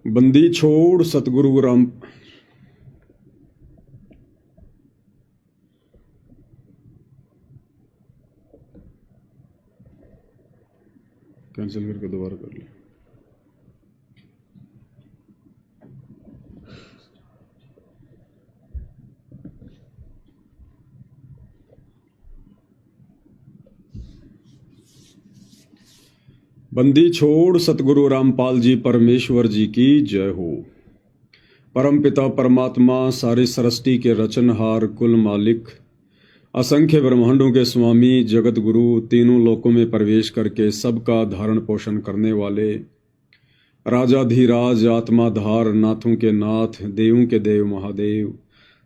बंदी छोड़ सतगुरु राम। कैंसिल करके दोबारा कर ले। बंदी छोड़ सतगुरु रामपाल जी परमेश्वर जी की जय हो। परम पिता परमात्मा सारी सृष्टि के रचनहार कुल मालिक असंख्य ब्रह्मांडों के स्वामी जगत गुरु तीनों लोकों में प्रवेश करके सबका धारण पोषण करने वाले राजाधिराज आत्माधार नाथों के नाथ देवों के देव महादेव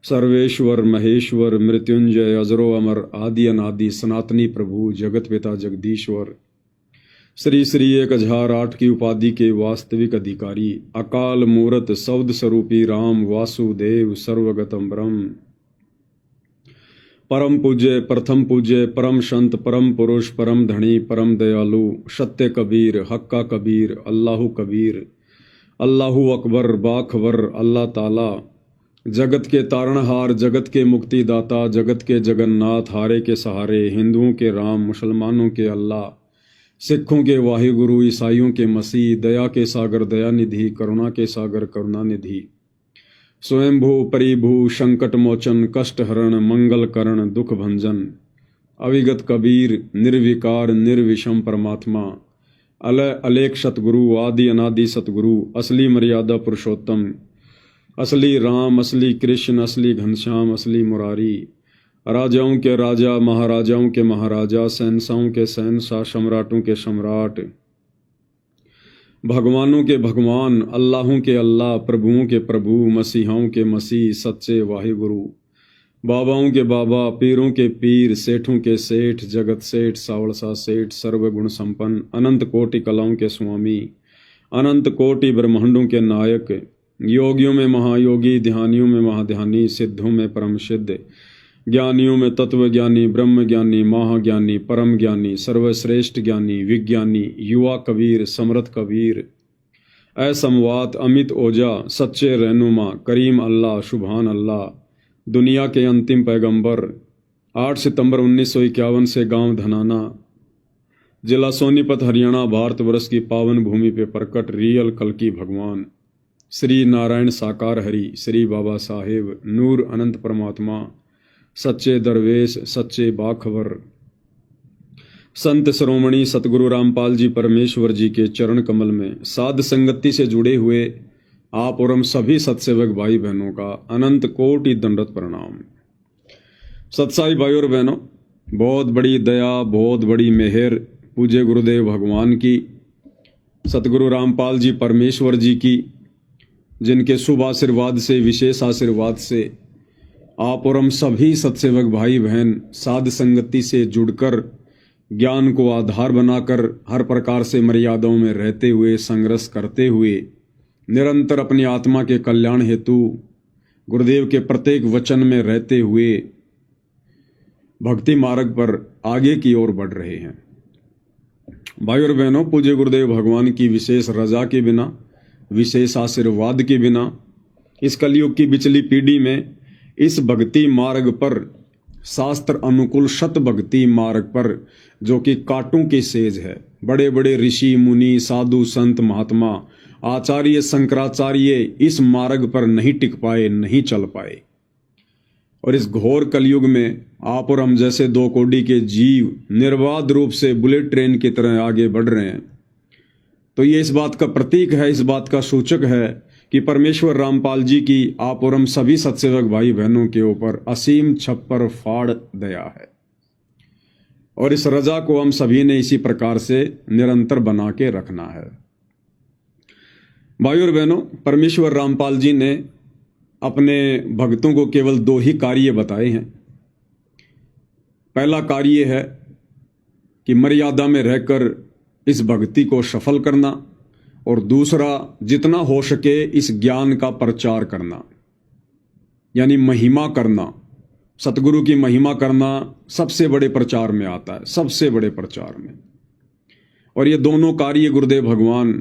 सर्वेश्वर महेश्वर मृत्युंजय अजरो अमर आदि अनादि सनातनी प्रभु जगत पिता जगदीश्वर श्री श्री 1008 की उपाधि के वास्तविक अधिकारी अकाल मूरत सौद स्वरूपी राम वासुदेव सर्वगतम ब्रह्म परम पूज्य प्रथम पूज्य परम संत परम पुरुष परम धनी परम दयालु सत्य कबीर हक्का कबीर अल्लाहु कबीर अल्लाहु अकबर बाखबर अल्लाह ताला जगत के तारणहार जगत के मुक्तिदाता जगत के जगन्नाथ हारे के सहारे हिंदुओं के राम मुसलमानों के अल्लाह सिखों के वाहिगुरु ईसाइयों के मसीह दया के सागर दयानिधि करुणा के सागर करुणानिधि स्वयंभू परिभू संकट मोचन कष्ट हरण मंगल करण दुख भंजन अविगत कबीर निर्विकार निर्विषम परमात्मा अलय अलेख सतगुरु आदि अनादि सतगुरु असली मर्यादा पुरुषोत्तम असली राम असली कृष्ण असली घनश्याम असली मुरारी राजाओं के राजा महाराजाओं के महाराजा शहंशाहों के शहंशाह सम्राटों के सम्राट भगवानों के भगवान अल्लाहों के अल्लाह प्रभुओं के प्रभु मसीहाओं के मसीह सच्चे वाहिगुरु बाबाओं के बाबा पीरों के पीर सेठों के सेठ जगत सेठ सावड़सा सेठ सर्वगुण संपन्न अनंत कोटि कलाओं के स्वामी अनंत कोटि ब्रह्मांडों के नायक योगियों में महायोगी ध्यानियों में महाध्यानी सिद्धों में परम सिद्ध ज्ञानियों में तत्व ज्ञानी ब्रह्म ज्ञानी महाज्ञानी परम ज्ञानी सर्वश्रेष्ठ ज्ञानी विज्ञानी युवा कबीर समर्थ कबीर असमवात अमित ओजा सच्चे रहनुमा करीम अल्लाह शुभान अल्लाह दुनिया के अंतिम पैगंबर 8 सितंबर 1951 से गांव धनाना जिला सोनीपत हरियाणा भारतवर्ष की पावन भूमि पे प्रकट रियल कल्कि भगवान श्री नारायण साकार हरि श्री बाबा साहेब नूर अनंत परमात्मा सच्चे दरवेश सच्चे बाखबर संत श्रोमणी सतगुरु रामपाल जी परमेश्वर जी के चरण कमल में साध संगति से जुड़े हुए आप और हम सभी सत्सेवक भाई बहनों का अनंत कोटि दंडवत प्रणाम। सत्साई भाई और बहनों, बहुत बड़ी दया बहुत बड़ी मेहर पूज्य गुरुदेव भगवान की सतगुरु रामपाल जी परमेश्वर जी की जिनके शुभ आशीर्वाद से विशेष आशीर्वाद से आप और हम सभी सत्सेवक भाई बहन साध संगति से जुड़कर ज्ञान को आधार बनाकर हर प्रकार से मर्यादाओं में रहते हुए संघर्ष करते हुए निरंतर अपनी आत्मा के कल्याण हेतु गुरुदेव के प्रत्येक वचन में रहते हुए भक्ति मार्ग पर आगे की ओर बढ़ रहे हैं। भाई और बहनों, पूज्य गुरुदेव भगवान की विशेष रजा के बिना विशेष आशीर्वाद के बिना इस कलयुग की बिचली पीढ़ी में इस भक्ति मार्ग पर शास्त्र अनुकूल शत भक्ति मार्ग पर जो कि कांटों की सेज है, बड़े बड़े ऋषि मुनि साधु संत महात्मा आचार्य शंकराचार्य इस मार्ग पर नहीं टिक पाए नहीं चल पाए और इस घोर कलयुग में आप और हम जैसे दो कोटि के जीव निर्बाध रूप से बुलेट ट्रेन की तरह आगे बढ़ रहे हैं। तो ये इस बात का प्रतीक है, इस बात का सूचक है कि परमेश्वर रामपाल जी की आप और हम सभी सत्सेवक भाई बहनों के ऊपर असीम छप्पर फाड़ दया है और इस रजा को हम सभी ने इसी प्रकार से निरंतर बना के रखना है। भाई और बहनों, परमेश्वर रामपाल जी ने अपने भक्तों को केवल 2 ही कार्य बताए हैं। पहला कार्य है कि मर्यादा में रहकर इस भक्ति को सफल करना और दूसरा जितना हो सके इस ज्ञान का प्रचार करना, यानी महिमा करना। सतगुरु की महिमा करना सबसे बड़े प्रचार में आता है, सबसे बड़े प्रचार में। और ये दोनों कार्य गुरुदेव भगवान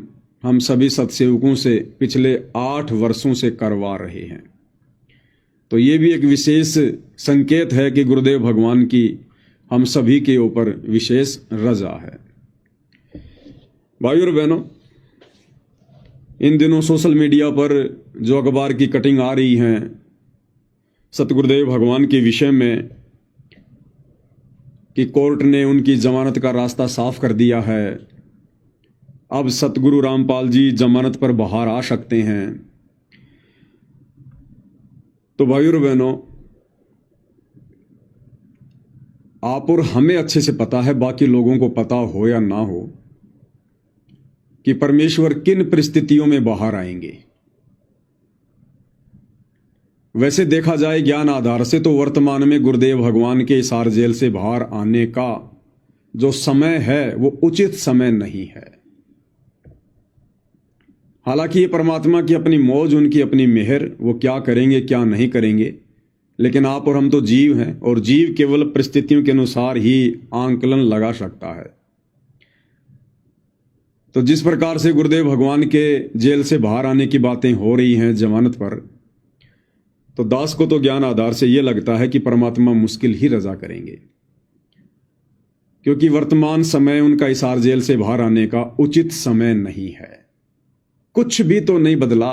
हम सभी सत्सेवकों से पिछले 8 वर्षों से करवा रहे हैं। तो ये भी एक विशेष संकेत है कि गुरुदेव भगवान की हम सभी के ऊपर विशेष रजा है। भाइयों और बहनों, इन दिनों सोशल मीडिया पर जो अखबार की कटिंग आ रही हैं सतगुरुदेव भगवान के विषय में कि कोर्ट ने उनकी जमानत का रास्ता साफ कर दिया है, अब सतगुरु रामपाल जी जमानत पर बाहर आ सकते हैं। तो भाइयों और बहनों, आप और हमें अच्छे से पता है, बाकी लोगों को पता हो या ना हो, कि परमेश्वर किन परिस्थितियों में बाहर आएंगे। वैसे देखा जाए ज्ञान आधार से तो वर्तमान में गुरुदेव भगवान के हिसार जेल से बाहर आने का जो समय है वो उचित समय नहीं है। हालांकि ये परमात्मा की अपनी मौज, उनकी अपनी मेहर, वो क्या करेंगे क्या नहीं करेंगे, लेकिन आप और हम तो जीव हैं और जीव केवल परिस्थितियों के अनुसार ही आंकलन लगा सकता है। तो जिस प्रकार से गुरुदेव भगवान के जेल से बाहर आने की बातें हो रही हैं जमानत पर, तो दास को तो ज्ञान आधार से यह लगता है कि परमात्मा मुश्किल ही रजा करेंगे, क्योंकि वर्तमान समय उनका हिसार जेल से बाहर आने का उचित समय नहीं है। कुछ भी तो नहीं बदला,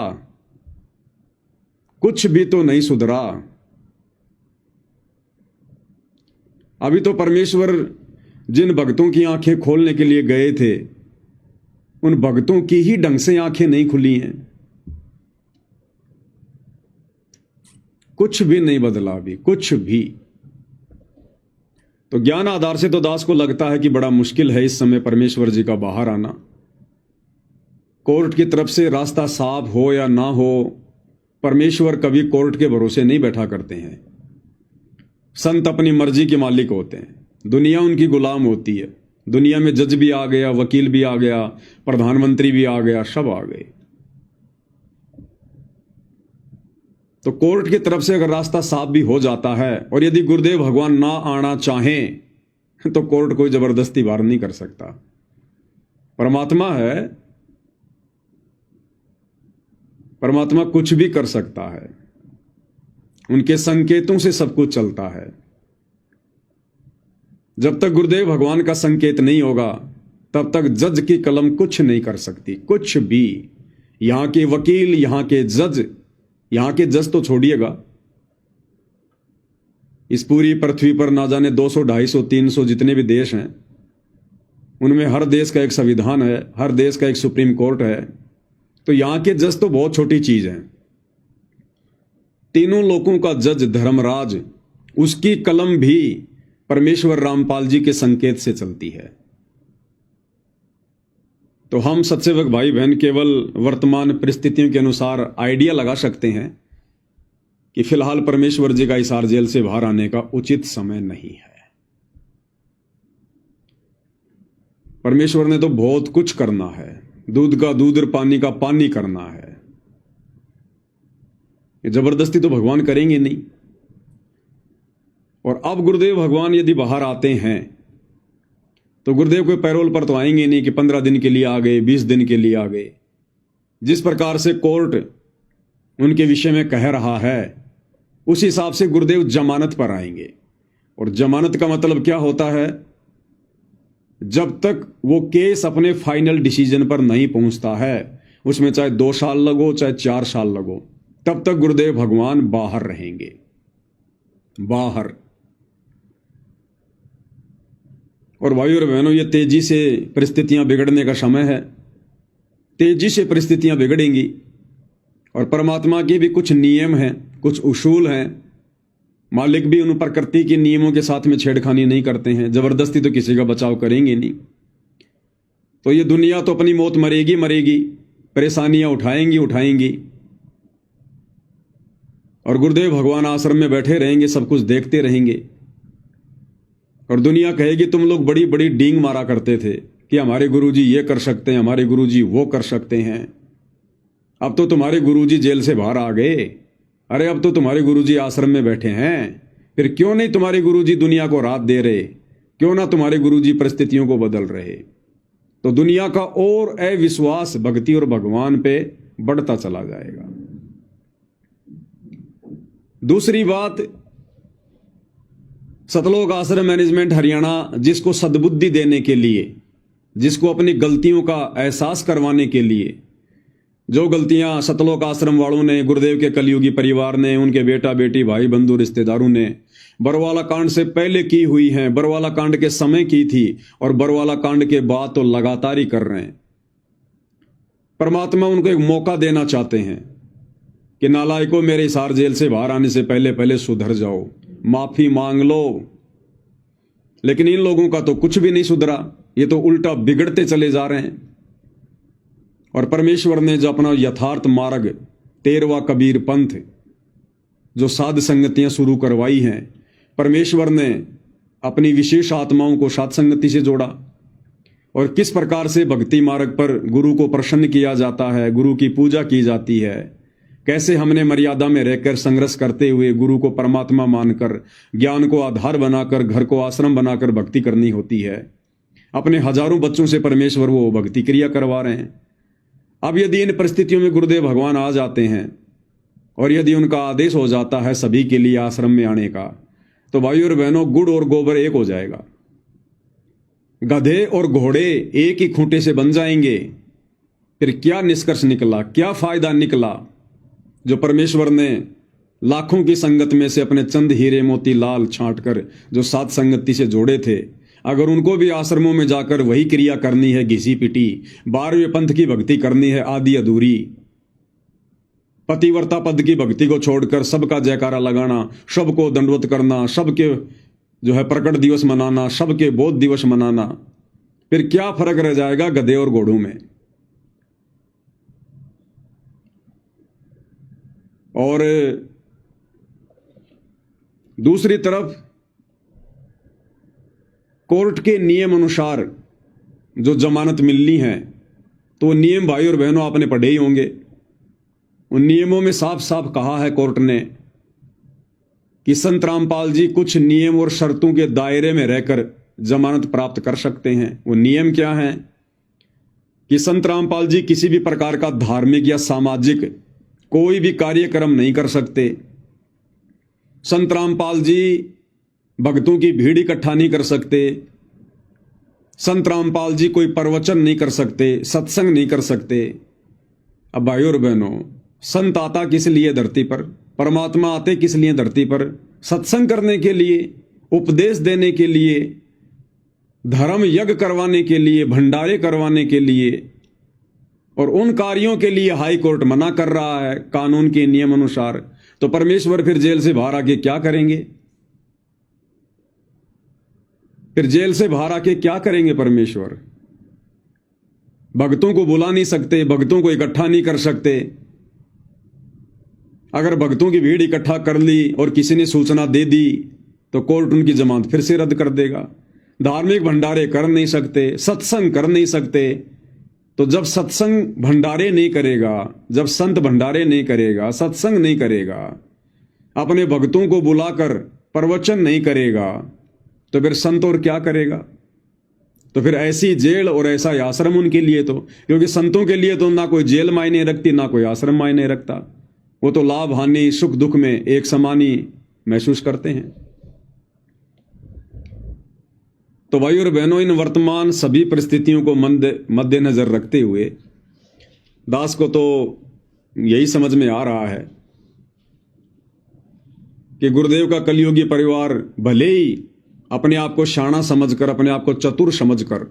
कुछ भी तो नहीं सुधरा। अभी तो परमेश्वर जिन भक्तों की आंखें खोलने के लिए गए थे, उन भक्तों की ही ढंग से आंखें नहीं खुली हैं। कुछ भी नहीं बदला अभी, कुछ भी। तो ज्ञान आधार से तो दास को लगता है कि बड़ा मुश्किल है इस समय परमेश्वर जी का बाहर आना। कोर्ट की तरफ से रास्ता साफ हो या ना हो, परमेश्वर कभी कोर्ट के भरोसे नहीं बैठा करते हैं। संत अपनी मर्जी के मालिक होते हैं, दुनिया उनकी गुलाम होती है। दुनिया में जज भी आ गया, वकील भी आ गया, प्रधानमंत्री भी आ गया, सब आ गए। तो कोर्ट की तरफ से अगर रास्ता साफ भी हो जाता है, और यदि गुरुदेव भगवान ना आना चाहें तो कोर्ट कोई जबरदस्ती बाहर नहीं कर सकता। परमात्मा है, परमात्मा कुछ भी कर सकता है, उनके संकेतों से सब कुछ चलता है। जब तक गुरुदेव भगवान का संकेत नहीं होगा तब तक जज की कलम कुछ नहीं कर सकती, कुछ भी। यहां के वकील, यहां के जज तो छोड़िएगा, इस पूरी पृथ्वी पर ना जाने 200, 250, 300 जितने भी देश हैं, उनमें हर देश का एक संविधान है, हर देश का एक सुप्रीम कोर्ट है। तो यहां के जज तो बहुत छोटी चीज हैं। तीनों लोगों का जज धर्मराज, उसकी कलम भी परमेश्वर रामपाल जी के संकेत से चलती है। तो हम सत्सेवक भाई बहन केवल वर्तमान परिस्थितियों के अनुसार आइडिया लगा सकते हैं कि फिलहाल परमेश्वर जी का हिसार जेल से बाहर आने का उचित समय नहीं है। परमेश्वर ने तो बहुत कुछ करना है, दूध का दूध और पानी का पानी करना है। ये जबरदस्ती तो भगवान करेंगे नहीं। और अब गुरुदेव भगवान यदि बाहर आते हैं तो गुरुदेव कोई पैरोल पर तो आएंगे नहीं कि 15 दिन के लिए आ गए, 20 दिन के लिए आ गए। जिस प्रकार से कोर्ट उनके विषय में कह रहा है, उस हिसाब से गुरुदेव जमानत पर आएंगे। और जमानत का मतलब क्या होता है? जब तक वो केस अपने फाइनल डिसीजन पर नहीं पहुंचता है, उसमें चाहे 2 साल लगो चाहे 4 साल लगो, तब तक गुरुदेव भगवान बाहर रहेंगे, बाहर। और भाइयों और बहनों, ये तेजी से परिस्थितियां बिगड़ने का समय है। तेजी से परिस्थितियां बिगड़ेंगी और परमात्मा के भी कुछ नियम हैं, कुछ उसूल हैं। मालिक भी उन प्रकृति के नियमों के साथ में छेड़खानी नहीं करते हैं, जबरदस्ती तो किसी का बचाव करेंगे नहीं। तो ये दुनिया तो अपनी मौत मरेगी मरेगी, परेशानियां उठाएंगी। और गुरुदेव भगवान आश्रम में बैठे रहेंगे, सब कुछ देखते रहेंगे। और दुनिया कहेगी तुम लोग बड़ी बड़ी डींग मारा करते थे कि हमारे गुरुजी ये कर सकते हैं, हमारे गुरुजी वो कर सकते हैं। अब तो तुम्हारे गुरुजी जेल से बाहर आ गए, अरे अब तो तुम्हारे गुरुजी आश्रम में बैठे हैं। फिर क्यों नहीं तुम्हारे गुरुजी दुनिया को रात दे रहे? क्यों ना तुम्हारे गुरुजी परिस्थितियों को बदल रहे? तो दुनिया का और अविश्वास भक्ति और भगवान पे बढ़ता चला जाएगा। दूसरी बात, सतलोक आश्रम मैनेजमेंट हरियाणा जिसको सद्बुद्धि देने के लिए, जिसको अपनी गलतियों का एहसास करवाने के लिए, जो गलतियां सतलोक आश्रम वालों ने, गुरुदेव के कलयुगी परिवार ने, उनके बेटा बेटी भाई बंधु रिश्तेदारों ने बरवाला कांड से पहले की हुई हैं, बरवाला कांड के समय की थी और बरवाला कांड के बाद तो लगातार ही कर रहे हैं। परमात्मा उनको एक मौका देना चाहते हैं कि नालायकों, मेरे हिसार जेल से बाहर आने से पहले पहले सुधर जाओ, माफी मांग लो। लेकिन इन लोगों का तो कुछ भी नहीं सुधरा, ये तो उल्टा बिगड़ते चले जा रहे हैं। और परमेश्वर ने जो अपना यथार्थ मार्ग 13वां कबीर पंथ, जो साध संगतियां शुरू करवाई हैं, परमेश्वर ने अपनी विशेष आत्माओं को साध संगति से जोड़ा। और किस प्रकार से भक्ति मार्ग पर गुरु को प्रसन्न किया जाता है, गुरु की पूजा की जाती है, कैसे हमने मर्यादा में रहकर संघर्ष करते हुए गुरु को परमात्मा मानकर, ज्ञान को आधार बनाकर, घर को आश्रम बनाकर भक्ति करनी होती है। अपने हजारों बच्चों से परमेश्वर वो भक्ति क्रिया करवा रहे हैं। अब यदि इन परिस्थितियों में गुरुदेव भगवान आ जाते हैं और यदि उनका आदेश हो जाता है सभी के लिए आश्रम में आने का, तो भाई और बहनों, गुड़ और गोबर एक हो जाएगा। गधे और घोड़े एक ही खूंटे से बन जाएंगे। फिर क्या निष्कर्ष निकला, क्या फायदा निकला? जो परमेश्वर ने लाखों की संगत में से अपने चंद हीरे मोती लाल छांट कर जो साध संगति से जोड़े थे, अगर उनको भी आश्रमों में जाकर वही क्रिया करनी है, घिसी पिटी 12वें पंथ की भक्ति करनी है, आधी अधूरी पतिव्रता पद की भक्ति को छोड़कर सबका जयकारा लगाना, सबको दंडवत करना, सबके जो है प्रकट दिवस मनाना, सबके बोध दिवस मनाना, फिर क्या फर्क रह जाएगा गधे और घोड़ों में? और दूसरी तरफ कोर्ट के नियम अनुसार जो जमानत मिलनी है, तो नियम भाई और बहनों आपने पढ़े ही होंगे। उन नियमों में साफ साफ कहा है कोर्ट ने कि संत रामपाल जी कुछ नियम और शर्तों के दायरे में रहकर जमानत प्राप्त कर सकते हैं। वो नियम क्या हैं कि संत रामपाल जी किसी भी प्रकार का धार्मिक या सामाजिक कोई भी कार्यक्रम नहीं कर सकते। संत रामपाल जी भक्तों की भीड़ इकट्ठा नहीं कर सकते। संत रामपाल जी कोई प्रवचन नहीं कर सकते, सत्संग नहीं कर सकते। अब भाई और बहनों, संत आता किस लिए धरती पर? परमात्मा आते किस लिए धरती पर? सत्संग करने के लिए, उपदेश देने के लिए, धर्म यज्ञ करवाने के लिए, भंडारे करवाने के लिए। और उन कार्यों के लिए हाई कोर्ट मना कर रहा है कानून के नियम अनुसार। तो परमेश्वर फिर जेल से बाहर आके क्या करेंगे? फिर जेल से बाहर आके क्या करेंगे परमेश्वर? भक्तों को बुला नहीं सकते, भक्तों को इकट्ठा नहीं कर सकते। अगर भक्तों की भीड़ इकट्ठा कर ली और किसी ने सूचना दे दी तो कोर्ट उनकी जमानत फिर से रद्द कर देगा। धार्मिक भंडारे कर नहीं सकते, सत्संग कर नहीं सकते। तो जब सत्संग भंडारे नहीं करेगा, जब संत भंडारे नहीं करेगा, सत्संग नहीं करेगा, अपने भक्तों को बुलाकर प्रवचन नहीं करेगा, तो फिर संत और क्या करेगा? तो फिर ऐसी जेल और ऐसा आश्रम उनके लिए तो, क्योंकि संतों के लिए तो ना कोई जेल मायने रखती, ना कोई आश्रम मायने रखता। वो तो लाभ हानि सुख दुख में एक समान ही महसूस करते हैं। तो भाई और बहनों, इन वर्तमान सभी परिस्थितियों को मद्देनजर रखते हुए दास को तो यही समझ में आ रहा है कि गुरुदेव का कलयुगी परिवार भले ही अपने आप को शाना समझकर, अपने आप को चतुर समझकर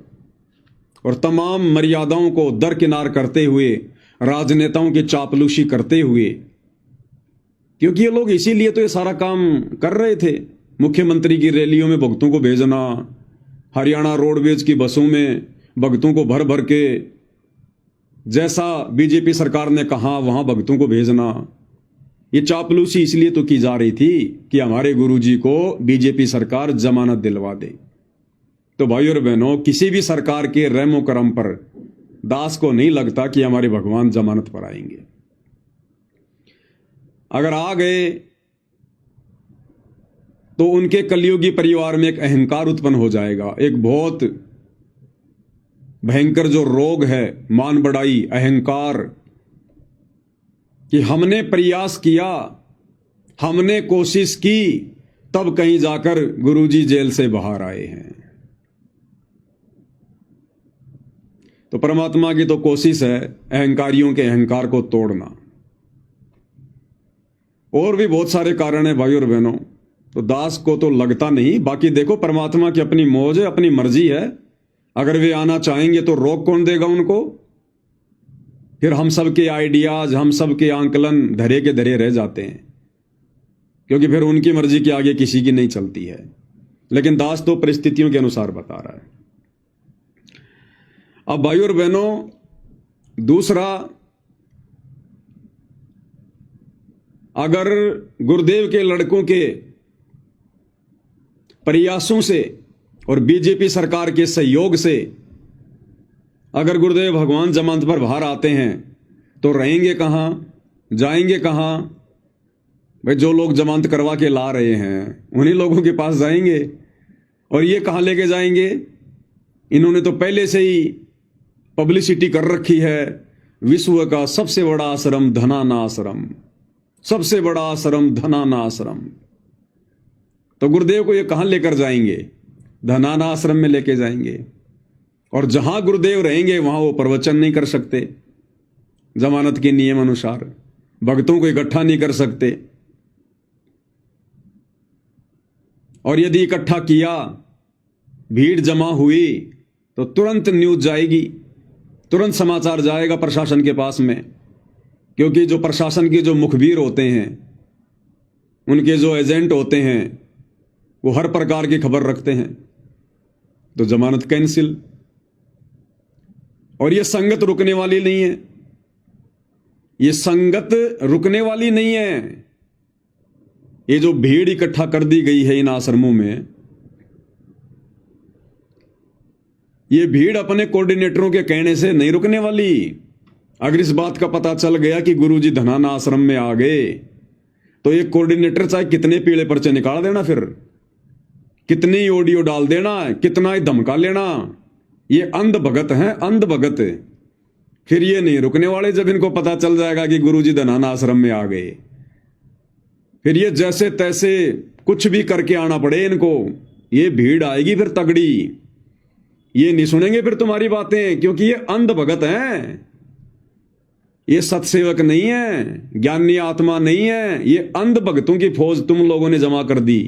और तमाम मर्यादाओं को दरकिनार करते हुए, राजनेताओं की चापलूसी करते हुए, क्योंकि ये लोग इसीलिए तो ये सारा काम कर रहे थे। मुख्यमंत्री की रैलियों में भक्तों को भेजना, हरियाणा रोडवेज की बसों में भक्तों को भर भर के, जैसा बीजेपी सरकार ने कहा वहां भक्तों को भेजना, ये चापलूसी इसलिए तो की जा रही थी कि हमारे गुरुजी को बीजेपी सरकार जमानत दिलवा दे। तो भाई और बहनों, किसी भी सरकार के रहमो करम पर दास को नहीं लगता कि हमारे भगवान जमानत पर आएंगे। अगर आ गए तो उनके कलयुगी परिवार में एक अहंकार उत्पन्न हो जाएगा, एक बहुत भयंकर जो रोग है मान बढ़ाई, अहंकार, कि हमने प्रयास किया, हमने कोशिश की, तब कहीं जाकर गुरुजी जेल से बाहर आए हैं। तो परमात्मा की तो कोशिश है अहंकारियों के अहंकार को तोड़ना। और भी बहुत सारे कारण है भाई और बहनों, तो दास को तो लगता नहीं। बाकी देखो, परमात्मा की अपनी मौज है, अपनी मर्जी है। अगर वे आना चाहेंगे तो रोक कौन देगा उनको? फिर हम सब के आइडियाज, हम सब के आंकलन धरे के धरे रह जाते हैं, क्योंकि फिर उनकी मर्जी के आगे किसी की नहीं चलती है। लेकिन दास तो परिस्थितियों के अनुसार बता रहा है। अब भाई और बहनों, दूसरा, अगर गुरुदेव के लड़कों के प्रयासों से और बीजेपी सरकार के सहयोग से अगर गुरुदेव भगवान जमानत पर बाहर आते हैं तो रहेंगे कहां, जाएंगे कहां? भाई जो लोग जमानत करवा के ला रहे हैं उन्हीं लोगों के पास जाएंगे। और ये कहां लेके जाएंगे? इन्होंने तो पहले से ही पब्लिसिटी कर रखी है, विश्व का सबसे बड़ा आश्रम धनाना आश्रम, सबसे बड़ा आश्रम धनाना आश्रम। तो गुरुदेव को ये कहां लेकर जाएंगे? धनाना आश्रम में लेके जाएंगे। और जहां गुरुदेव रहेंगे वहां वो प्रवचन नहीं कर सकते, जमानत के नियम अनुसार भक्तों को इकट्ठा नहीं कर सकते। और यदि इकट्ठा किया, भीड़ जमा हुई, तो तुरंत न्यूज जाएगी, तुरंत समाचार जाएगा प्रशासन के पास में। क्योंकि जो प्रशासन के जो मुखबिर होते हैं, उनके जो एजेंट होते हैं, वो हर प्रकार की खबर रखते हैं। तो जमानत कैंसिल। और ये संगत रुकने वाली नहीं है, ये संगत रुकने वाली नहीं है। ये जो भीड़ इकट्ठा कर दी गई है इन आश्रमों में, ये भीड़ अपने कोऑर्डिनेटरों के कहने से नहीं रुकने वाली। अगर इस बात का पता चल गया कि गुरुजी धनाना आश्रम में आ गए, तो ये कोऑर्डिनेटर चाहे कितने पीले पर्चे निकाल देना, फिर कितनी ऑडियो डाल देना, कितना ही धमका लेना, ये अंध भगत हैं, अंध भगत। फिर ये नहीं रुकने वाले जब इनको पता चल जाएगा कि गुरुजी धनाना आश्रम में आ गए। फिर ये जैसे तैसे कुछ भी करके आना पड़े इनको, ये भीड़ आएगी फिर तगड़ी। ये नहीं सुनेंगे फिर तुम्हारी बातें, क्योंकि ये अंध भगत हैं, ये सत्सेवक नहीं है, ज्ञानी आत्मा नहीं है, ये अंध भगतों की फौज तुम लोगों ने जमा कर दी।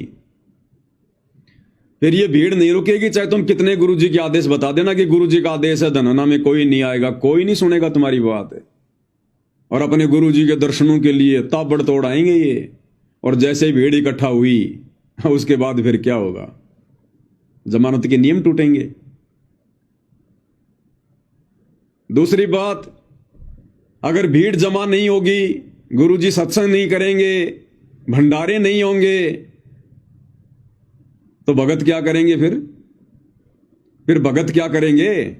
फिर ये भीड़ नहीं रुकेगी, चाहे तुम कितने गुरुजी के आदेश बता देना कि गुरुजी का आदेश है धनाना में कोई नहीं आएगा, कोई नहीं सुनेगा तुम्हारी बात है। और अपने गुरुजी के दर्शनों के लिए ताबड़तोड़ आएंगे ये। और जैसे ही भीड़ इकट्ठा हुई, उसके बाद फिर क्या होगा? जमानत के नियम टूटेंगे। दूसरी बात, अगर भीड़ जमा नहीं होगी, गुरुजी सत्संग नहीं करेंगे, भंडारे नहीं होंगे, तो भगत क्या करेंगे? फिर भगत क्या करेंगे?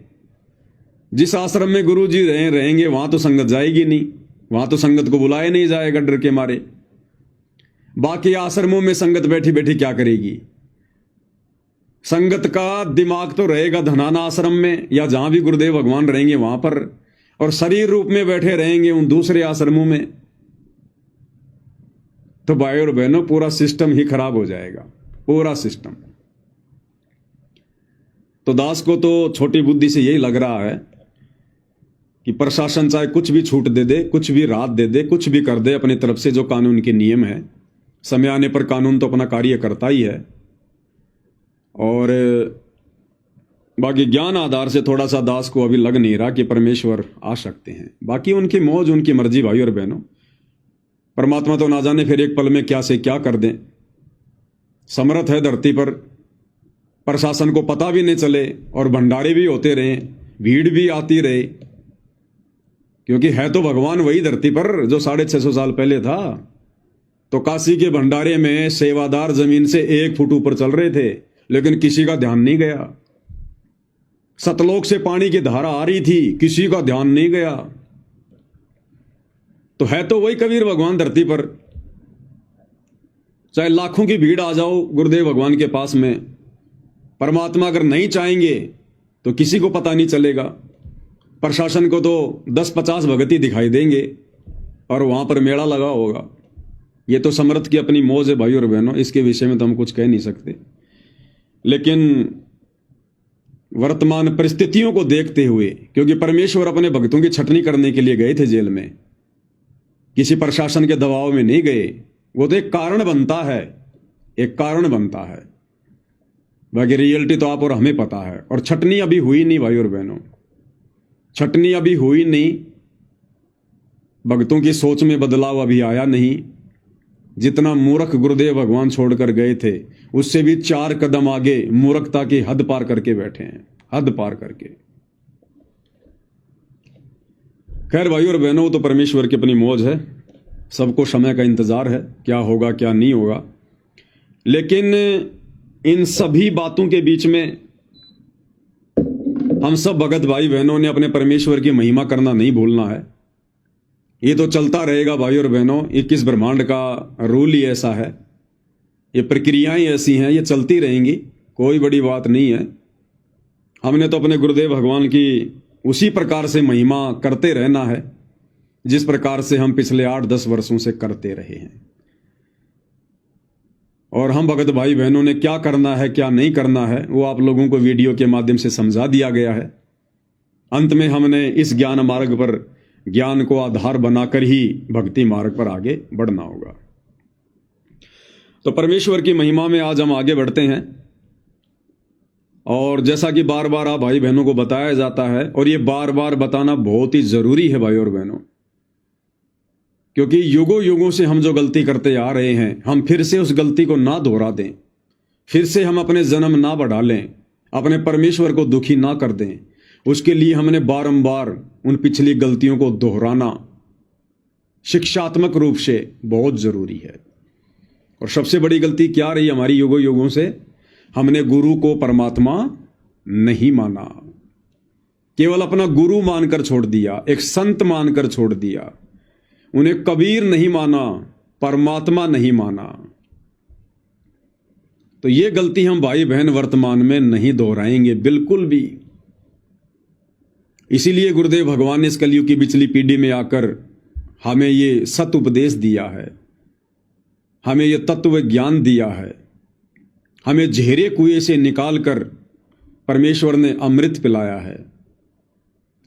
जिस आश्रम में गुरुजी रहेंगे वहां तो संगत जाएगी नहीं, वहां तो संगत को बुलाया नहीं जाएगा डर के मारे। बाकी आश्रमों में संगत बैठी बैठी क्या करेगी? संगत का दिमाग तो रहेगा धनाना आश्रम में या जहां भी गुरुदेव भगवान रहेंगे वहां पर, और शरीर रूप में बैठे रहेंगे उन दूसरे आश्रमों में। तो भाई और बहनों, पूरा सिस्टम ही खराब हो जाएगा, पूरा सिस्टम। तो दास को तो छोटी बुद्धि से यही लग रहा है कि प्रशासन चाहे कुछ भी छूट दे दे, कुछ भी राहत दे दे, कुछ भी कर दे अपनी तरफ से, जो कानून के नियम है, समय आने पर कानून तो अपना कार्य करता ही है। और बाकी ज्ञान आधार से थोड़ा सा दास को अभी लग नहीं रहा कि परमेश्वर आ सकते हैं। बाकी उनकी मौज, उनकी मर्जी भाई और बहनों। परमात्मा तो ना जाने फिर एक पल में क्या से क्या कर दें। समर्थ है धरती पर, प्रशासन को पता भी नहीं चले और भंडारे भी होते रहे, भीड़ भी आती रहे, क्योंकि है तो भगवान वही धरती पर जो 650 साल पहले था। तो काशी के भंडारे में सेवादार जमीन से 1 फुट ऊपर चल रहे थे, लेकिन किसी का ध्यान नहीं गया। सतलोक से पानी की धारा आ रही थी, किसी का ध्यान नहीं गया। तो है तो वही कबीर भगवान धरती पर। चाहे लाखों की भीड़ आ जाओ गुरुदेव भगवान के पास में, परमात्मा अगर नहीं चाहेंगे तो किसी को पता नहीं चलेगा। प्रशासन को तो 10-50 भगत ही दिखाई देंगे और वहां पर मेला लगा होगा। ये तो समर्थ की अपनी मौज है भाई और बहनों, इसके विषय में तो हम कुछ कह नहीं सकते। लेकिन वर्तमान परिस्थितियों को देखते हुए, क्योंकि परमेश्वर अपने भक्तों की छटनी करने के लिए गए थे जेल में, किसी प्रशासन के दबाव में नहीं गए। वो तो एक कारण बनता है, एक कारण बनता है, बाकी रियलिटी तो आप और हमें पता है। और छटनी अभी हुई नहीं भाई और बहनों, छटनी अभी हुई नहीं, भक्तों की सोच में बदलाव अभी आया नहीं। जितना मूर्ख गुरुदेव भगवान छोड़कर गए थे, उससे भी 4 कदम आगे मूर्खता की हद पार करके बैठे हैं, हद पार करके। खैर भाई और बहनों, तो परमेश्वर की अपनी मौज है, सबको समय का इंतजार है, क्या होगा क्या नहीं होगा। लेकिन इन सभी बातों के बीच में हम सब भगत भाई बहनों ने अपने परमेश्वर की महिमा करना नहीं भूलना है। ये तो चलता रहेगा भाई और बहनों, 21 ब्रह्मांड का रूल ही ऐसा है, ये प्रक्रियाएं ऐसी हैं, ये चलती रहेंगी, कोई बड़ी बात नहीं है। हमने तो अपने गुरुदेव भगवान की उसी प्रकार से महिमा करते रहना है जिस प्रकार से हम पिछले 8-10 वर्षों से करते रहे हैं। और हम भगत भाई बहनों ने क्या करना है क्या नहीं करना है वो आप लोगों को वीडियो के माध्यम से समझा दिया गया है। अंत में हमने इस ज्ञान मार्ग पर ज्ञान को आधार बनाकर ही भक्ति मार्ग पर आगे बढ़ना होगा। तो परमेश्वर की महिमा में आज हम आगे बढ़ते हैं। और जैसा कि बार बार आप भाई बहनों को बताया जाता है, और ये बार बार बताना बहुत ही जरूरी है भाई और बहनों, क्योंकि युगों युगों से हम जो गलती करते आ रहे हैं, हम फिर से उस गलती को ना दोहरा दें, फिर से हम अपने जन्म ना बढ़ा लें, अपने परमेश्वर को दुखी ना कर दें। उसके लिए हमने बारंबार उन पिछली गलतियों को दोहराना शिक्षात्मक रूप से बहुत जरूरी है। और सबसे बड़ी गलती क्या रही हमारी युगों युगों से? हमने गुरु को परमात्मा नहीं माना, केवल अपना गुरु मानकर छोड़ दिया, एक संत मानकर छोड़ दिया, उन्हें कबीर नहीं माना, परमात्मा नहीं माना। तो ये गलती हम भाई बहन वर्तमान में नहीं दोहराएंगे बिल्कुल भी। इसीलिए गुरुदेव भगवान ने इस कलयुग की पिछली पीढ़ी में आकर हमें ये सत उपदेश दिया है, हमें ये तत्व ज्ञान दिया है, हमें झेरे कुएं से निकालकर परमेश्वर ने अमृत पिलाया है।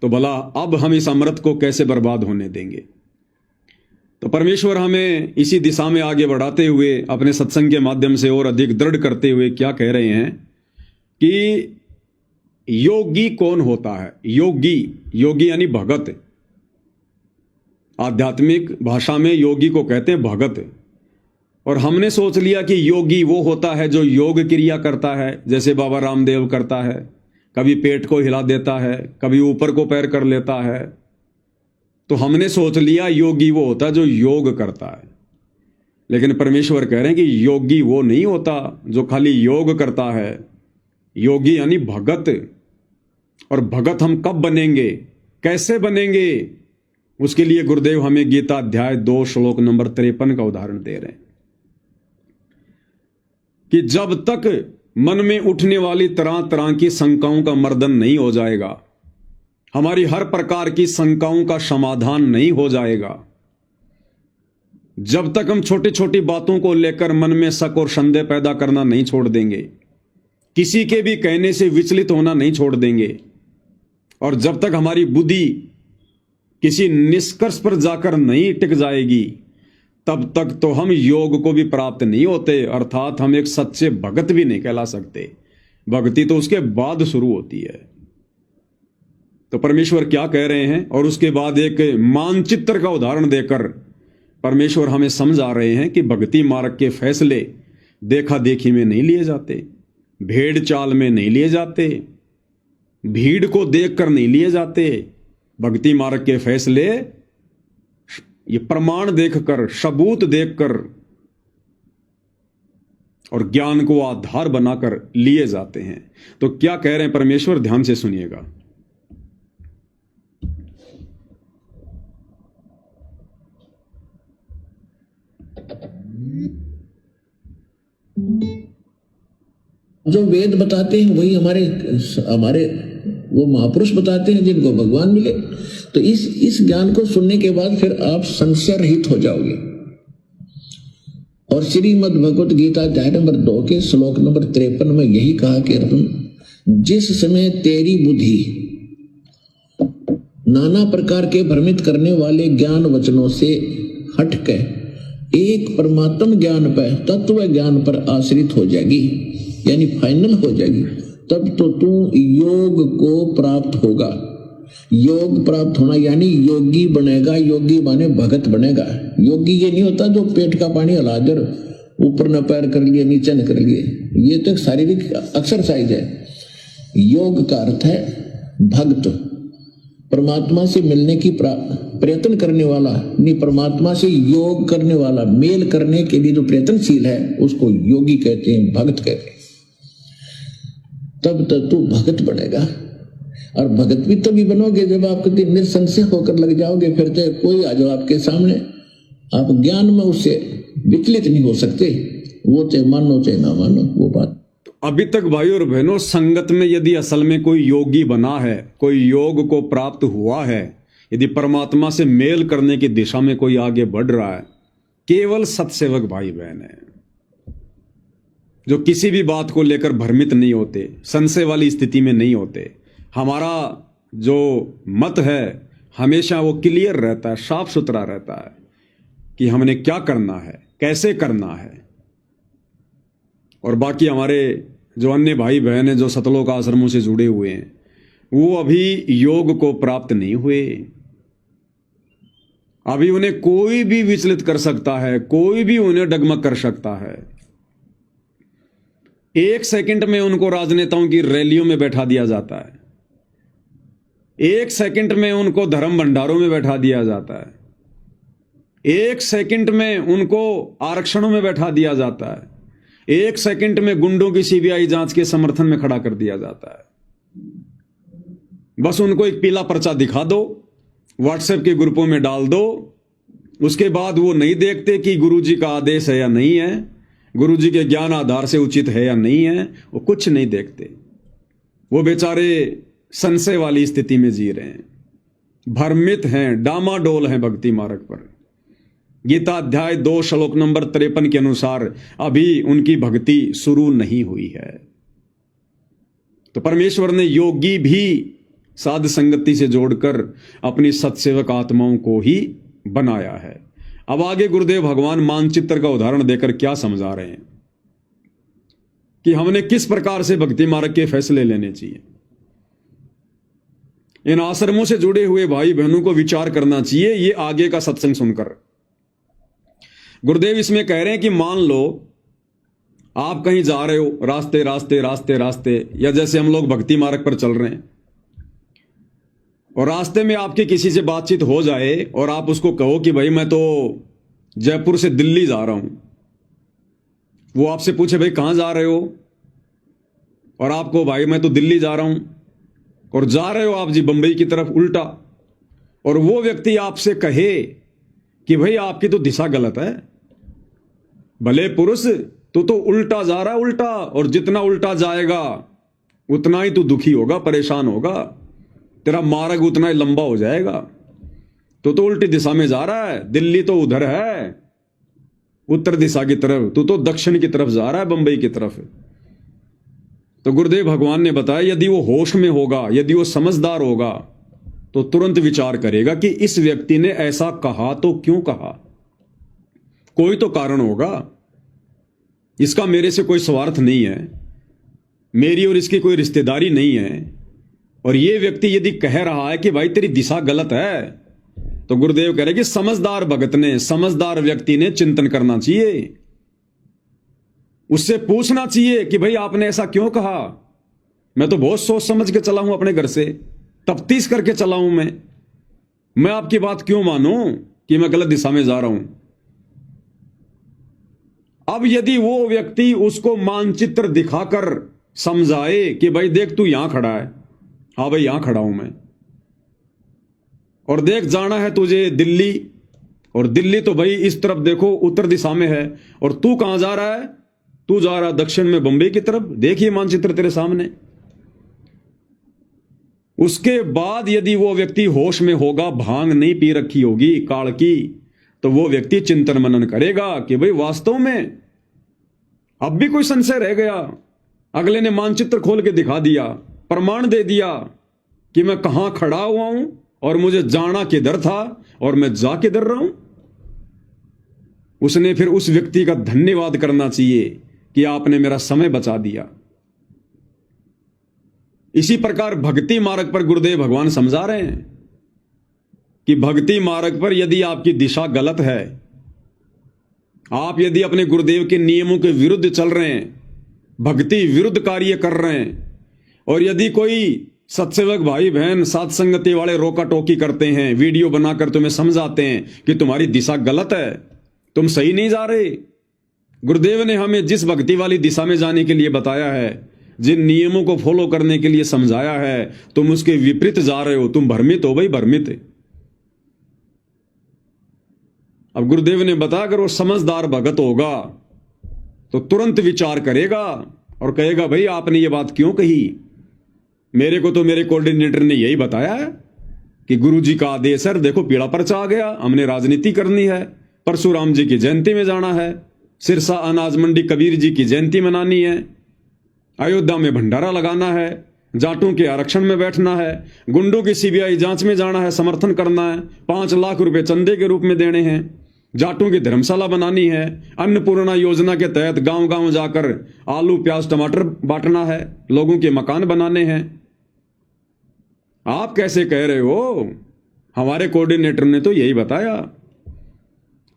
तो भला अब हम इस अमृत को कैसे बर्बाद होने देंगे? तो परमेश्वर हमें इसी दिशा में आगे बढ़ाते हुए अपने सत्संग के माध्यम से और अधिक दृढ़ करते हुए क्या कह रहे हैं कि योगी कौन होता है? योगी, योगी यानी भगत। आध्यात्मिक भाषा में योगी को कहते हैं भगत। और हमने सोच लिया कि योगी वो होता है जो योग क्रिया करता है, जैसे बाबा रामदेव करता है, कभी पेट को हिला देता है, कभी ऊपर को पैर कर लेता है। तो हमने सोच लिया योगी वो होता है जो योग करता है। लेकिन परमेश्वर कह रहे हैं कि योगी वो नहीं होता जो खाली योग करता है, योगी यानी भगत। और भगत हम कब बनेंगे, कैसे बनेंगे? उसके लिए गुरुदेव हमें गीता अध्याय 2 श्लोक नंबर 53 का उदाहरण दे रहे हैं कि जब तक मन में उठने वाली तरह तरह की शंकाओं का मर्दन नहीं हो जाएगा, हमारी हर प्रकार की शंकाओं का समाधान नहीं हो जाएगा, जब तक हम छोटी छोटी बातों को लेकर मन में शक और संदेह पैदा करना नहीं छोड़ देंगे, किसी के भी कहने से विचलित होना नहीं छोड़ देंगे, और जब तक हमारी बुद्धि किसी निष्कर्ष पर जाकर नहीं टिक जाएगी, तब तक तो हम योग को भी प्राप्त नहीं होते, अर्थात हम एक सच्चे भगत भी नहीं कहला सकते। भक्ति तो उसके बाद शुरू होती है। तो परमेश्वर क्या कह रहे हैं, और उसके बाद एक मानचित्र का उदाहरण देकर परमेश्वर हमें समझा रहे हैं कि भक्ति मार्ग के फैसले देखा देखी में नहीं लिए जाते, भेड़ चाल में नहीं लिए जाते, भीड़ को देखकर नहीं लिए जाते। भक्ति मार्ग के फैसले ये प्रमाण देखकर, सबूत देखकर और ज्ञान को आधार बनाकर लिए जाते हैं। तो क्या कह रहे हैं परमेश्वर, ध्यान से सुनिएगा। जो वेद बताते हैं वही हमारे हमारे वो महापुरुष बताते हैं जिनको भगवान मिले। तो इस ज्ञान को सुनने के बाद फिर आप संशय रहित हो जाओगे। और श्रीमद् भगवत गीता अध्याय नंबर 2 के श्लोक नंबर 53 में यही कहा कि अर्जुन, जिस समय तेरी बुद्धि नाना प्रकार के भ्रमित करने वाले ज्ञान वचनों से हटकर एक परमात्म ज्ञान पर, तत्व ज्ञान पर आश्रित हो जाएगी, यानी फाइनल हो जाएगी, तब तो तू योग को प्राप्त होगा। योग प्राप्त होना यानी योगी बनेगा। योगी माने भगत बनेगा। योगी ये नहीं होता जो पेट का पानी हिला दे, ऊपर न पैर कर लिए नीचे न कर लिए, ये तो एक शारीरिक एक्सरसाइज है। योग का अर्थ है भक्त, परमात्मा से मिलने की प्रयत्न करने वाला, नहीं परमात्मा से योग करने वाला, मेल करने के लिए जो प्रयत्नशील है उसको योगी कहते हैं, भक्त कहते हैं। तब तक तू भगत बनेगा। और भगत भी तभी बनोगे जब आप कभी निसंशय होकर लग जाओगे। फिर तो कोई आ जाओ आपके सामने, आप ज्ञान में उससे विचलित नहीं हो सकते, वो चाहे मानो चाहे ना मानो वो बात। अभी तक भाई और बहनों, संगत में यदि असल में कोई योगी बना है, कोई योग को प्राप्त हुआ है, यदि परमात्मा से मेल करने की दिशा में कोई आगे बढ़ रहा है, केवल सत्सेवक भाई बहन है जो किसी भी बात को लेकर भ्रमित नहीं होते, संशय वाली स्थिति में नहीं होते। हमारा जो मत है हमेशा वो क्लियर रहता है, साफ सुथरा रहता है कि हमने क्या करना है, कैसे करना है। और बाकी हमारे जो अन्य भाई बहन हैं जो सतलोक आश्रमों से जुड़े हुए हैं, वो अभी योग को प्राप्त नहीं हुए। अभी उन्हें कोई भी विचलित कर सकता है, कोई भी उन्हें डगमग कर सकता है। एक सेकंड में उनको राजनेताओं की रैलियों में बैठा दिया जाता है, एक सेकंड में उनको धर्म भंडारों में बैठा दिया जाता है, एक सेकंड में उनको आरक्षणों में बैठा दिया जाता है, एक सेकंड में गुंडों की सीबीआई जांच के समर्थन में खड़ा कर दिया जाता है। बस उनको एक पीला पर्चा दिखा दो, व्हाट्सएप के ग्रुपों में डाल दो, उसके बाद वो नहीं देखते कि गुरुजी का आदेश है या नहीं है, गुरुजी के ज्ञान आधार से उचित है या नहीं है, वो कुछ नहीं देखते। वो बेचारे संशय वाली स्थिति में जी रहे हैं, भ्रमित हैं, डामाडोल हैं भक्ति मार्ग पर। गीता अध्याय 2 श्लोक नंबर 53 के अनुसार अभी उनकी भक्ति शुरू नहीं हुई है। तो परमेश्वर ने योगी भी साध संगति से जोड़कर अपनी सत्सेवक आत्माओं को ही बनाया है। अब आगे गुरुदेव भगवान मानचित्र का उदाहरण देकर क्या समझा रहे हैं कि हमने किस प्रकार से भक्ति मार्ग के फैसले लेने चाहिए। इन आश्रमों से जुड़े हुए भाई बहनों को विचार करना चाहिए ये आगे का सत्संग सुनकर। गुरुदेव इसमें कह रहे हैं कि मान लो आप कहीं जा रहे हो, रास्ते रास्ते रास्ते रास्ते, या जैसे हम लोग भक्ति मार्ग पर चल रहे हैं और रास्ते में आपकी किसी से बातचीत हो जाए और आप उसको कहो कि भाई मैं तो जयपुर से दिल्ली जा रहा हूं। वो आपसे पूछे भाई कहां जा रहे हो, और आपको भाई मैं तो दिल्ली जा रहा हूं, और जा रहे हो आप जी बंबई की तरफ उल्टा, और वो व्यक्ति आपसे कहे कि भाई आपकी तो दिशा गलत है, भले पुरुष तो उल्टा जा रहा है उल्टा, और जितना उल्टा जाएगा उतना ही तू दुखी होगा, परेशान होगा, तेरा मार्ग उतना ही लंबा हो जाएगा। तो उल्टी दिशा में जा रहा है, दिल्ली तो उधर है उत्तर दिशा की तरफ, तो दक्षिण की तरफ जा रहा है, बंबई की तरफ। तो गुरुदेव भगवान ने बताया यदि वो होश में होगा, यदि वो समझदार होगा, तो तुरंत विचार करेगा कि इस व्यक्ति ने ऐसा कहा तो क्यों कहा, कोई तो कारण होगा, इसका मेरे से कोई स्वार्थ नहीं है, मेरी और इसकी कोई रिश्तेदारी नहीं है। और ये व्यक्ति यदि कह रहा है कि भाई तेरी दिशा गलत है, तो गुरुदेव कह रहे कि समझदार भगत ने, समझदार व्यक्ति ने चिंतन करना चाहिए, उससे पूछना चाहिए कि भाई आपने ऐसा क्यों कहा। मैं तो बहुत सोच समझ के चला हूं, अपने घर से तफ्तीश करके चला हूं, मैं आपकी बात क्यों मानूं कि मैं गलत दिशा में जा रहा हूं। अब यदि वो व्यक्ति उसको मानचित्र दिखाकर समझाए कि भाई देख तू यहां खड़ा है, हाँ भाई यहां खड़ा हूं मैं, और देख जाना है तुझे दिल्ली, और दिल्ली तो भाई इस तरफ देखो उत्तर दिशा में है, और तू कहां जा रहा है, तू जा रहा दक्षिण में बंबई की तरफ, देखिए मानचित्र तेरे सामने। उसके बाद यदि वो व्यक्ति होश में होगा, भांग नहीं पी रखी होगी काल की, तो वो व्यक्ति चिंतन मनन करेगा कि भाई वास्तव में अब भी कोई संशय रह गया। अगले ने मानचित्र खोल के दिखा दिया, प्रमाण दे दिया कि मैं कहां खड़ा हुआ हूं और मुझे जाना किधर था और मैं जा किधर रहा हूं। उसने फिर उस व्यक्ति का धन्यवाद करना चाहिए कि आपने मेरा समय बचा दिया। इसी प्रकार भक्ति मार्ग पर गुरुदेव भगवान समझा रहे हैं कि भक्ति मार्ग पर यदि आपकी दिशा गलत है, आप यदि अपने गुरुदेव के नियमों के विरुद्ध चल रहे हैं, भक्ति विरुद्ध कार्य कर रहे हैं, और यदि कोई सत्सेवक भाई बहन साथ संगति वाले रोका टोकी करते हैं, वीडियो बनाकर तुम्हें समझाते हैं कि तुम्हारी दिशा गलत है, तुम सही नहीं जा रहे। गुरुदेव ने हमें जिस भक्ति वाली दिशा में जाने के लिए बताया है, जिन नियमों को फॉलो करने के लिए समझाया है, तुम उसके विपरीत जा रहे हो, तुम भ्रमित हो भाई, भ्रमित। अब गुरुदेव ने बताया अगर वो समझदार भगत होगा तो तुरंत विचार करेगा और कहेगा भाई आपने ये बात क्यों कही, मेरे को तो मेरे कोऑर्डिनेटर ने यही बताया है कि गुरुजी का आदेश है, देखो पीड़ा पर्चा आ गया, हमने राजनीति करनी है, परशुराम जी की जयंती में जाना है, सिरसा अनाज मंडी कबीर जी की जयंती मनानी है, अयोध्या में भंडारा लगाना है, जाटों के आरक्षण में बैठना है, गुंडों की सीबीआई जांच में जाना है, समर्थन करना है, 5 लाख रुपए चंदे के रूप में देने हैं, जाटों की धर्मशाला बनानी है, अन्नपूर्णा योजना के तहत गांव गांव जाकर आलू प्याज टमाटर बांटना है, लोगों के मकान बनाने हैं। आप कैसे कह रहे हो, हमारे कोऑर्डिनेटर ने तो यही बताया।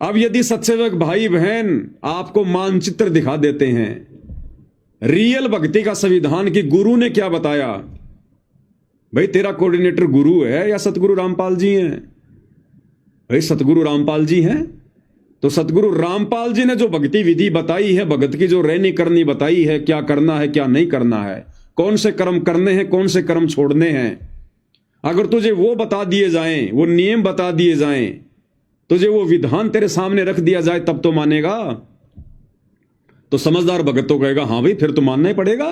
अब यदि सत्सेवक भाई बहन आपको मानचित्र दिखा देते हैं, रियल भक्ति का संविधान की गुरु ने क्या बताया, भाई तेरा कोऑर्डिनेटर गुरु है या सतगुरु रामपाल जी हैं? भाई सतगुरु रामपाल जी हैं, तो सतगुरु रामपाल जी ने जो भक्ति विधि बताई है, भगत की जो रहनी करनी बताई है, क्या करना है क्या नहीं करना है, कौन से कर्म करने हैं कौन से कर्म छोड़ने हैं, अगर तुझे वो बता दिए जाएं, वो नियम बता दिए जाएं, तुझे वो विधान तेरे सामने रख दिया जाए, तब तो मानेगा। तो समझदार भगत तो कहेगा हाँ भाई फिर तो मानना ही पड़ेगा,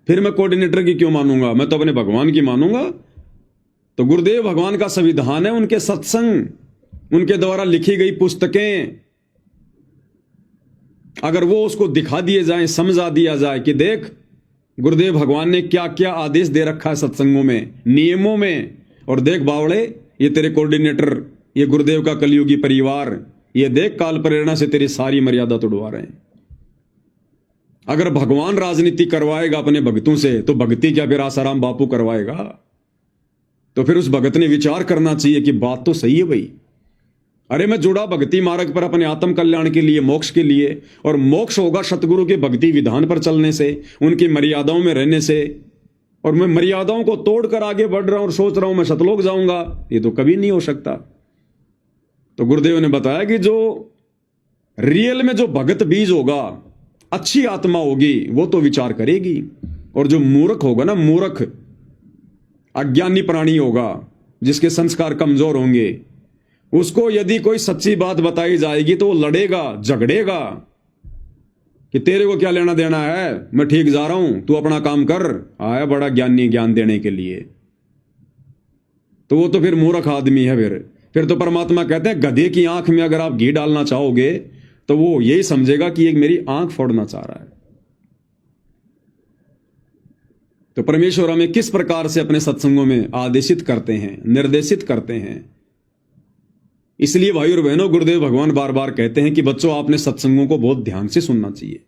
फिर मैं कोऑर्डिनेटर की क्यों मानूंगा, मैं तो अपने भगवान की मानूंगा। तो गुरुदेव भगवान का संविधान है, उनके सत्संग, उनके द्वारा लिखी गई पुस्तकें, अगर वो उसको दिखा दिए जाए, समझा दिया जाए कि देख गुरुदेव भगवान ने क्या क्या आदेश दे रखा है सत्संगों में, नियमों में, और देख बावड़े ये तेरे कोऑर्डिनेटर, ये गुरुदेव का कलयुगी परिवार, ये देख काल प्रेरणा से तेरी सारी मर्यादा तोड़वा रहे हैं। अगर भगवान राजनीति करवाएगा अपने भक्तों से, तो भक्ति क्या फिर आसाराम बापू करवाएगा? तो फिर उस भगत ने विचार करना चाहिए कि बात तो सही है भाई, अरे मैं जुड़ा भक्ति मार्ग पर अपने आत्म कल्याण के लिए, मोक्ष के लिए, और मोक्ष होगा सतगुरु के भक्ति विधान पर चलने से, उनकी मर्यादाओं में रहने से, और मैं मर्यादाओं को तोड़कर आगे बढ़ रहा हूं और सोच रहा हूं मैं सतलोक जाऊंगा, ये तो कभी नहीं हो सकता। तो गुरुदेव ने बताया कि जो रियल में जो भगत बीज होगा, अच्छी आत्मा होगी, वो तो विचार करेगी, और जो मूर्ख होगा ना, मूर्ख अज्ञानी प्राणी होगा, जिसके संस्कार कमजोर होंगे, उसको यदि कोई सच्ची बात बताई जाएगी तो वो लड़ेगा, झगड़ेगा कि तेरे को क्या लेना देना है, मैं ठीक जा रहा हूं, तू अपना काम कर, आया बड़ा ज्ञानी ज्ञान देने के लिए। तो वो तो फिर मूर्ख आदमी है। फिर तो परमात्मा कहते हैं गधे की आंख में अगर आप घी डालना चाहोगे तो वो यही समझेगा कि एक मेरी आंख फोड़ना चाह रहा है। तो परमेश्वर हमें किस प्रकार से अपने सत्संगों में आदेशित करते हैं, निर्देशित करते हैं। इसलिए भाई और बहनों, गुरुदेव भगवान बार बार कहते हैं कि बच्चों आपने सत्संगों को बहुत ध्यान से सुनना चाहिए,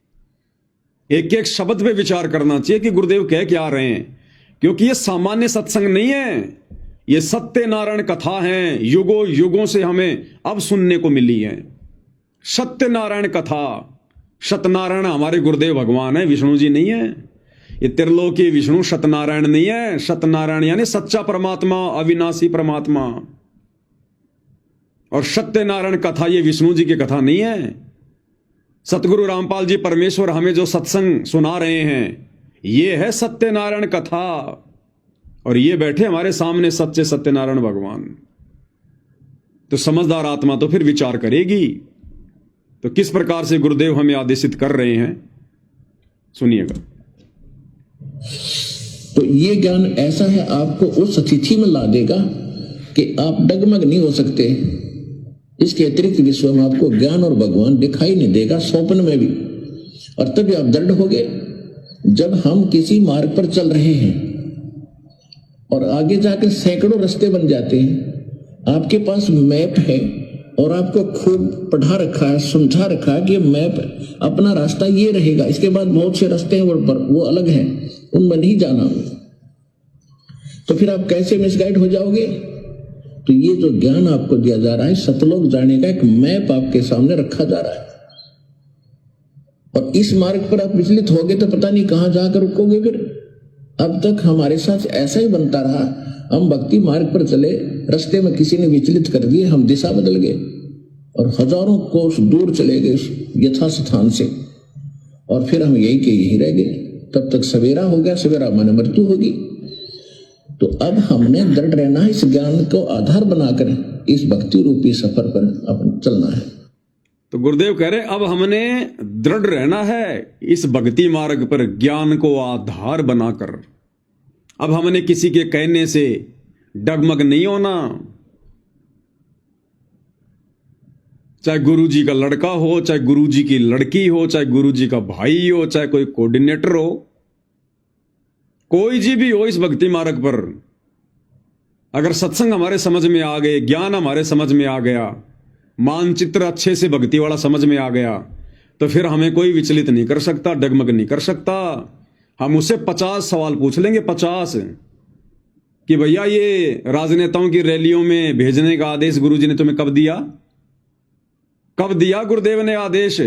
एक एक शब्द पे विचार करना चाहिए कि गुरुदेव कह क्या रहे हैं, क्योंकि ये सामान्य सत्संग नहीं है, ये सत्यनारायण कथा है, युगों युगों से हमें अब सुनने को मिली है। सत्यनारायण कथा, सत्यनारायण हमारे गुरुदेव भगवान है, विष्णु जी नहीं है। ये त्रिलोकी विष्णु सत्यनारायण नहीं है। सत्यनारायण यानी सच्चा परमात्मा, अविनाशी परमात्मा। और सत्यनारायण कथा ये विष्णु जी की कथा नहीं है। सतगुरु रामपाल जी परमेश्वर हमें जो सत्संग सुना रहे हैं, ये है सत्यनारायण कथा, और ये बैठे हमारे सामने सच्चे सत्यनारायण भगवान। तो समझदार आत्मा तो फिर विचार करेगी। तो किस प्रकार से गुरुदेव हमें आदेशित कर रहे हैं, सुनिएगा। तो ये ज्ञान ऐसा है, आपको उस स्थिति में ला देगा कि आप डगमग नहीं हो सकते। इसके अतिरिक्त विश्व में आपको ज्ञान और भगवान दिखाई नहीं देगा, स्वप्न में भी। और तभी आप दृढ़ होगे। जब हम किसी मार्ग पर चल रहे हैं और आगे जाकर सैकड़ों रास्ते बन जाते हैं, आपके पास मैप है और आपको खूब पढ़ा रखा है, समझा रखा है कि मैप अपना रास्ता ये रहेगा, इसके बाद बहुत से रास्ते हैं वो अलग हैं, उनमें नहीं जाना। तो फिर आप कैसे मिसगाइड हो जाओगे? तो ये जो ज्ञान आपको दिया जा रहा है, सतलोक जाने का एक मैप आपके सामने रखा जा रहा है। और इस मार्ग पर आप विचलित होगे तो पता नहीं कहां जाकर रुकोगे। फिर अब तक हमारे साथ ऐसा ही बनता रहा, हम भक्ति मार्ग पर चले, रास्ते में किसी ने विचलित कर दिए, हम दिशा बदल गए और हजारों कोस दूर चले गए यथा स्थान से, और फिर हम यही के यही रह गए। तब तक सवेरा हो गया, सवेरा माने मृत्यु होगी। तो अब हमने दृढ़ रहना है, इस ज्ञान को आधार बनाकर इस भक्ति रूपी सफर पर अपन चलना है। तो गुरुदेव कह रहे अब हमने दृढ़ रहना है इस भक्ति मार्ग पर ज्ञान को आधार बनाकर। अब हमने किसी के कहने से डगमग नहीं होना, चाहे गुरुजी का लड़का हो, चाहे गुरुजी की लड़की हो, चाहे गुरुजी का भाई हो, चाहे कोई कोऑर्डिनेटर हो, कोई जी भी हो इस भक्ति मार्ग पर। अगर सत्संग हमारे समझ में आ गए, ज्ञान हमारे समझ में आ गया, मानचित्र अच्छे से भक्ति वाला समझ में आ गया, तो फिर हमें कोई विचलित नहीं कर सकता, डगमग नहीं कर सकता। हम उससे 50 सवाल पूछ लेंगे, 50, कि भैया ये राजनेताओं की रैलियों में भेजने का आदेश गुरुजी ने तुम्हें कब दिया? कब दिया गुरुदेव ने आदेश?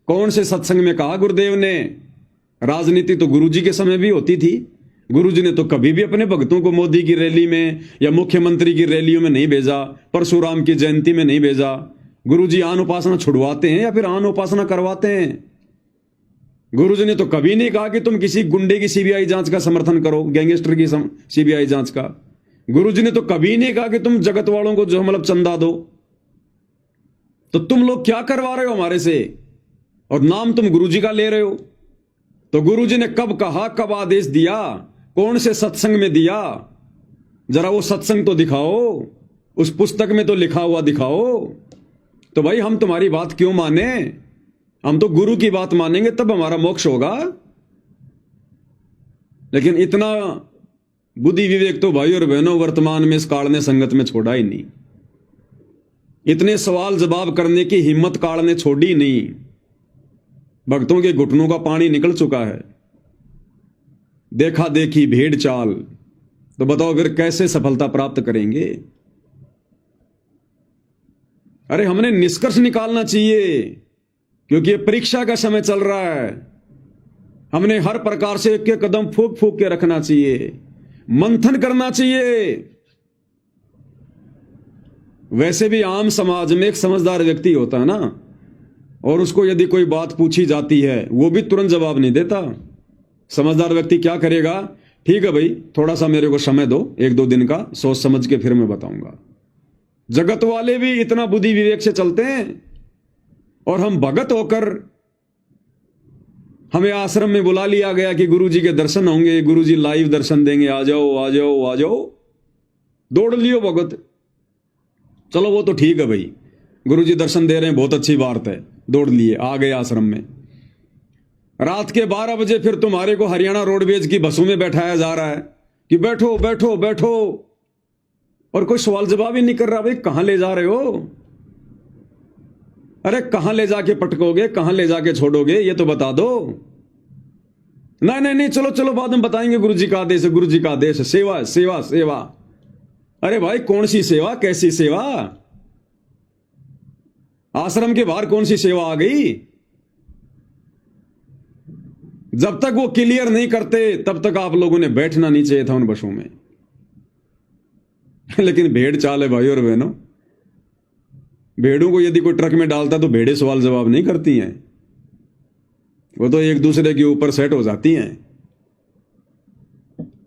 कौन से सत्संग में कहा गुरुदेव ने? राजनीति तो गुरुजी के समय भी होती थी। गुरुजी ने तो कभी भी अपने भक्तों को मोदी की रैली में या मुख्यमंत्री की रैलियों में नहीं भेजा, परशुराम की जयंती में नहीं भेजा। गुरुजी आन उपासना छुड़वाते हैं या फिर आन उपासना करवाते हैं? गुरुजी ने तो कभी नहीं कहा कि तुम किसी गुंडे की सीबीआई जांच का समर्थन करो, गैंगस्टर की सीबीआई जांच का। गुरुजी ने तो कभी नहीं कहा कि तुम जगत वालों को जो मतलब चंदा दो। तो तुम लोग क्या करवा रहे हो हमारे से, और नाम तुम गुरुजी का ले रहे हो। तो गुरुजी ने कब कहा, कब आदेश दिया, कौन से सत्संग में दिया? जरा वो सत्संग तो दिखाओ, उस पुस्तक में तो लिखा हुआ दिखाओ। तो भाई हम तुम्हारी बात क्यों माने? हम तो गुरु की बात मानेंगे तब हमारा मोक्ष होगा। लेकिन इतना बुद्धि विवेक तो भाई और बहनों वर्तमान में इस काल ने संगत में छोड़ा ही नहीं। इतने सवाल जवाब करने की हिम्मत काल ने छोड़ी नहीं। भक्तों के घुटनों का पानी निकल चुका है। देखा देखी भेड़ चाल, तो बताओ फिर कैसे सफलता प्राप्त करेंगे? अरे हमने निष्कर्ष निकालना चाहिए, क्योंकि ये परीक्षा का समय चल रहा है। हमने हर प्रकार से एक एक कदम फूक फूक के रखना चाहिए, मंथन करना चाहिए। वैसे भी आम समाज में एक समझदार व्यक्ति होता है ना, और उसको यदि कोई बात पूछी जाती है वो भी तुरंत जवाब नहीं देता। समझदार व्यक्ति क्या करेगा? ठीक है भाई, थोड़ा सा मेरे को समय दो, 1-2 दिन का, सोच समझ के फिर मैं बताऊंगा। जगत वाले भी इतना बुद्धि विवेक से चलते हैं, और हम भगत होकर हमें आश्रम में बुला लिया गया कि गुरुजी के दर्शन होंगे, गुरुजी लाइव दर्शन देंगे, आ जाओ आ जाओ आ जाओ। दौड़ लियो भगत। चलो वो तो ठीक है भाई, गुरुजी दर्शन दे रहे हैं, बहुत अच्छी बात है, दौड़ लिए, आ गए आश्रम में। रात के 12 बजे फिर तुम्हारे को हरियाणा रोडवेज की बसों में बैठाया जा रहा है कि बैठो बैठो बैठो, और कोई सवाल जवाब ही नहीं कर रहा। भाई कहां ले जा रहे हो? अरे कहां ले जाके पटकोगे, कहां ले जाके छोड़ोगे, ये तो बता दो। नहीं नहीं नहीं, चलो चलो बाद में बताएंगे, गुरुजी का आदेश है, गुरुजी का आदेश है, सेवा सेवा सेवा। अरे भाई कौन सी सेवा, कैसी सेवा? आश्रम के बाहर कौन सी सेवा आ गई? जब तक वो क्लियर नहीं करते तब तक आप लोगों ने बैठना नहीं चाहिए था उन बसों में। लेकिन भेड़ चाल है भाई और बहनों। भेड़ों को यदि कोई ट्रक में डालता तो भेड़े सवाल जवाब नहीं करती हैं, वो तो एक दूसरे के ऊपर सेट हो जाती हैं।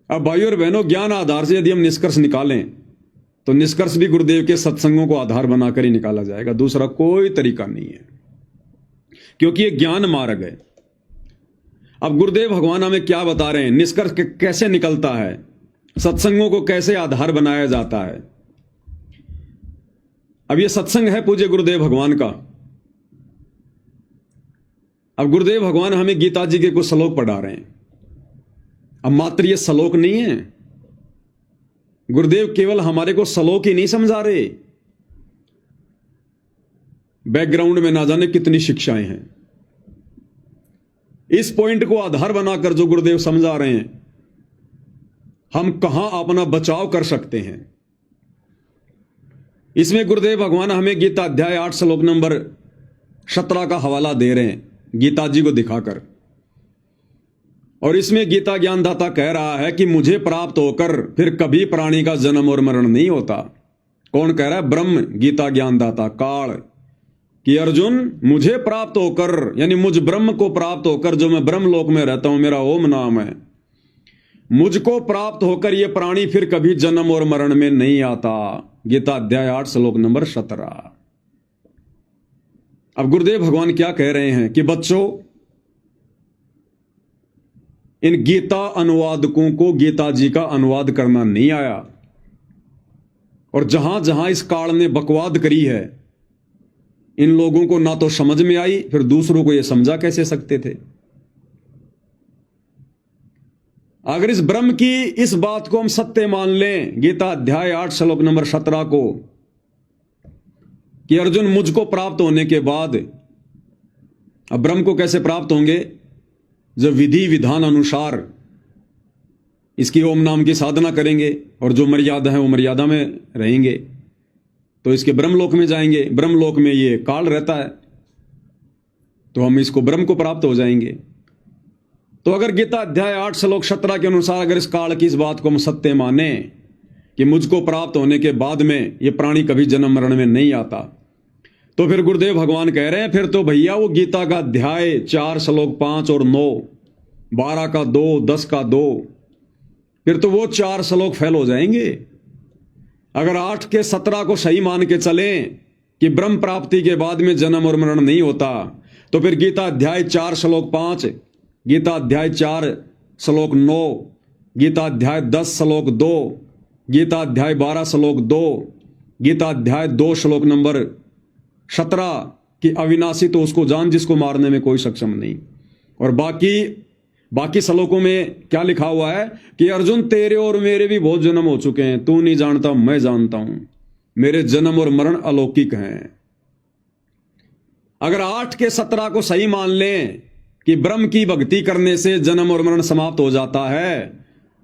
अब भाई और बहनों, ज्ञान आधार से यदि हम निष्कर्ष निकालें तो निष्कर्ष भी गुरुदेव के सत्संगों को आधार बनाकर ही निकाला जाएगा, दूसरा कोई तरीका नहीं है, क्योंकि ये ज्ञान मार्ग है। अब गुरुदेव भगवान हमें क्या बता रहे हैं, निष्कर्ष कैसे निकलता है, सत्संगों को कैसे आधार बनाया जाता है। अब ये सत्संग है पूज्य गुरुदेव भगवान का। अब गुरुदेव भगवान हमें गीता जी के कुछ श्लोक पढ़ा रहे हैं। अब मात्र ये श्लोक नहीं है, गुरुदेव केवल हमारे को श्लोक ही नहीं समझा रहे, बैकग्राउंड में ना जाने कितनी शिक्षाएं हैं। इस पॉइंट को आधार बनाकर जो गुरुदेव समझा रहे हैं, हम कहां अपना बचाव कर सकते हैं। इसमें गुरुदेव भगवान हमें गीता अध्याय 8 श्लोक नंबर 17 का हवाला दे रहे हैं, गीता जी को दिखाकर। और इसमें गीता ज्ञानदाता कह रहा है कि मुझे प्राप्त होकर फिर कभी प्राणी का जन्म और मरण नहीं होता। कौन कह रहा है? ब्रह्म, गीता ज्ञानदाता काल, कि अर्जुन मुझे प्राप्त होकर, यानी मुझ ब्रह्म को प्राप्त होकर, जो मैं ब्रह्म लोक में रहता हूं, मेरा ओम नाम है, मुझको प्राप्त होकर ये प्राणी फिर कभी जन्म और मरण में नहीं आता। गीता अध्याय 8 श्लोक नंबर 17। अब गुरुदेव भगवान क्या कह रहे हैं कि बच्चों, इन गीता अनुवादकों को गीता जी का अनुवाद करना नहीं आया, और जहां जहां इस काल ने बकवाद करी है, इन लोगों को ना तो समझ में आई, फिर दूसरों को यह समझा कैसे सकते थे। अगर इस ब्रह्म की इस बात को हम सत्य मान लें, गीता अध्याय 8 श्लोक नंबर 17 को, कि अर्जुन मुझको प्राप्त होने के बाद, अब ब्रह्म को कैसे प्राप्त होंगे? जब विधि विधान अनुसार इसकी ओम नाम की साधना करेंगे, और जो मर्यादा है वो मर्यादा में रहेंगे, तो इसके ब्रह्मलोक में जाएंगे। ब्रह्मलोक में ये काल रहता है, तो हम इसको ब्रह्म को प्राप्त हो जाएंगे। तो अगर गीता अध्याय 8 श्लोक 17 के अनुसार अगर इस काल की इस बात को हम सत्य माने कि मुझको प्राप्त होने के बाद में ये प्राणी कभी जन्म मरण में नहीं आता, तो फिर गुरुदेव भगवान कह रहे हैं फिर तो भैया वो गीता का अध्याय 4 श्लोक 5 और 9, 12 का 2, 10 का 2, फिर तो वो 4 श्लोक फेल हो जाएंगे। अगर 8 के 17 को सही मान के चलें कि ब्रह्म प्राप्ति के बाद में जन्म और मरण नहीं होता, तो फिर गीता अध्याय 4 श्लोक 5, गीता अध्याय 4 श्लोक 9, गीता अध्याय 10 श्लोक 2, गीता अध्याय 12 श्लोक 2, गीता अध्याय 2 श्लोक नंबर 17 कि अविनाशी तो उसको जान जिसको मारने में कोई सक्षम नहीं। और बाकी श्लोकों में क्या लिखा हुआ है कि अर्जुन तेरे और मेरे भी बहुत जन्म हो चुके हैं, तू नहीं जानता मैं जानता हूं, मेरे जन्म और मरण अलौकिक हैं। अगर 8 के 17 को सही मान लें कि ब्रह्म की भक्ति करने से जन्म और मरण समाप्त हो जाता है,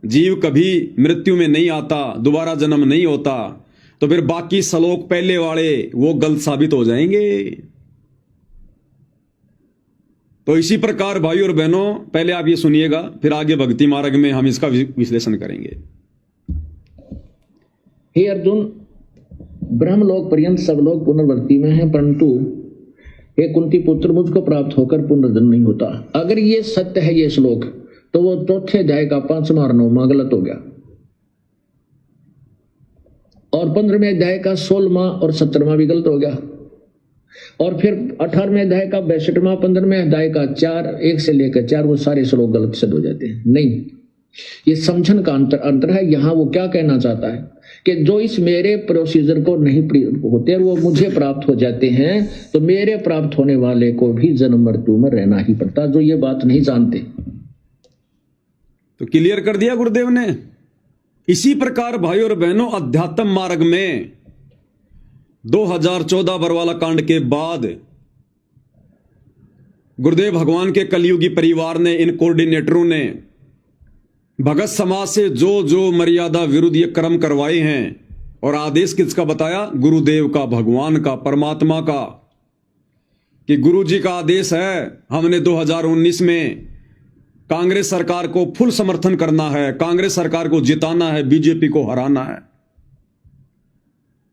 जीव कभी मृत्यु में नहीं आता, दोबारा जन्म नहीं होता, तो फिर बाकी श्लोक पहले वाले वो गलत साबित हो जाएंगे। तो इसी प्रकार भाई और बहनों, पहले आप ये सुनिएगा, फिर आगे भक्ति मार्ग में हम इसका विश्लेषण करेंगे। हे अर्जुन, ब्रह्मलोक पर्यंत सब लोग पुनर्वृत्ति में हैं, परंतु हे कुंती पुत्र, मुझको प्राप्त होकर पुनर्जन्म नहीं होता। अगर ये सत्य है ये श्लोक, तो वो चौथे अध्याय का 5वां और 9वां गलत हो गया, और 15वें अध्याय का 16वां और 17वां भी गलत हो गया, और फिर 18वें अध्याय का 62वां, 15वें अध्याय का 4, 1 से लेकर 4, वो सारे श्लोक गलत सिद्ध हो जाते हैं। नहीं, ये समझन का अंतर है। यहां वो क्या कहना चाहता है कि जो इस मेरे प्रोसीजर को नहीं होते वो मुझे प्राप्त हो जाते हैं, तो मेरे प्राप्त होने वाले को भी जन्म मृत्यु में रहना ही पड़ता, जो ये बात नहीं जानते। तो क्लियर कर दिया गुरुदेव ने। इसी प्रकार भाई और बहनों, अध्यात्म मार्ग में 2014 बरवाला कांड के बाद गुरुदेव भगवान के कलयुगी परिवार ने, इन कोऑर्डिनेटरों ने भगत समाज से जो जो मर्यादा विरुद्ध ये कर्म करवाए हैं, और आदेश किसका बताया? गुरुदेव का, भगवान का, परमात्मा का, कि गुरु जी का आदेश है। हमने 2019 में कांग्रेस सरकार को फुल समर्थन करना है, कांग्रेस सरकार को जिताना है, बीजेपी को हराना है।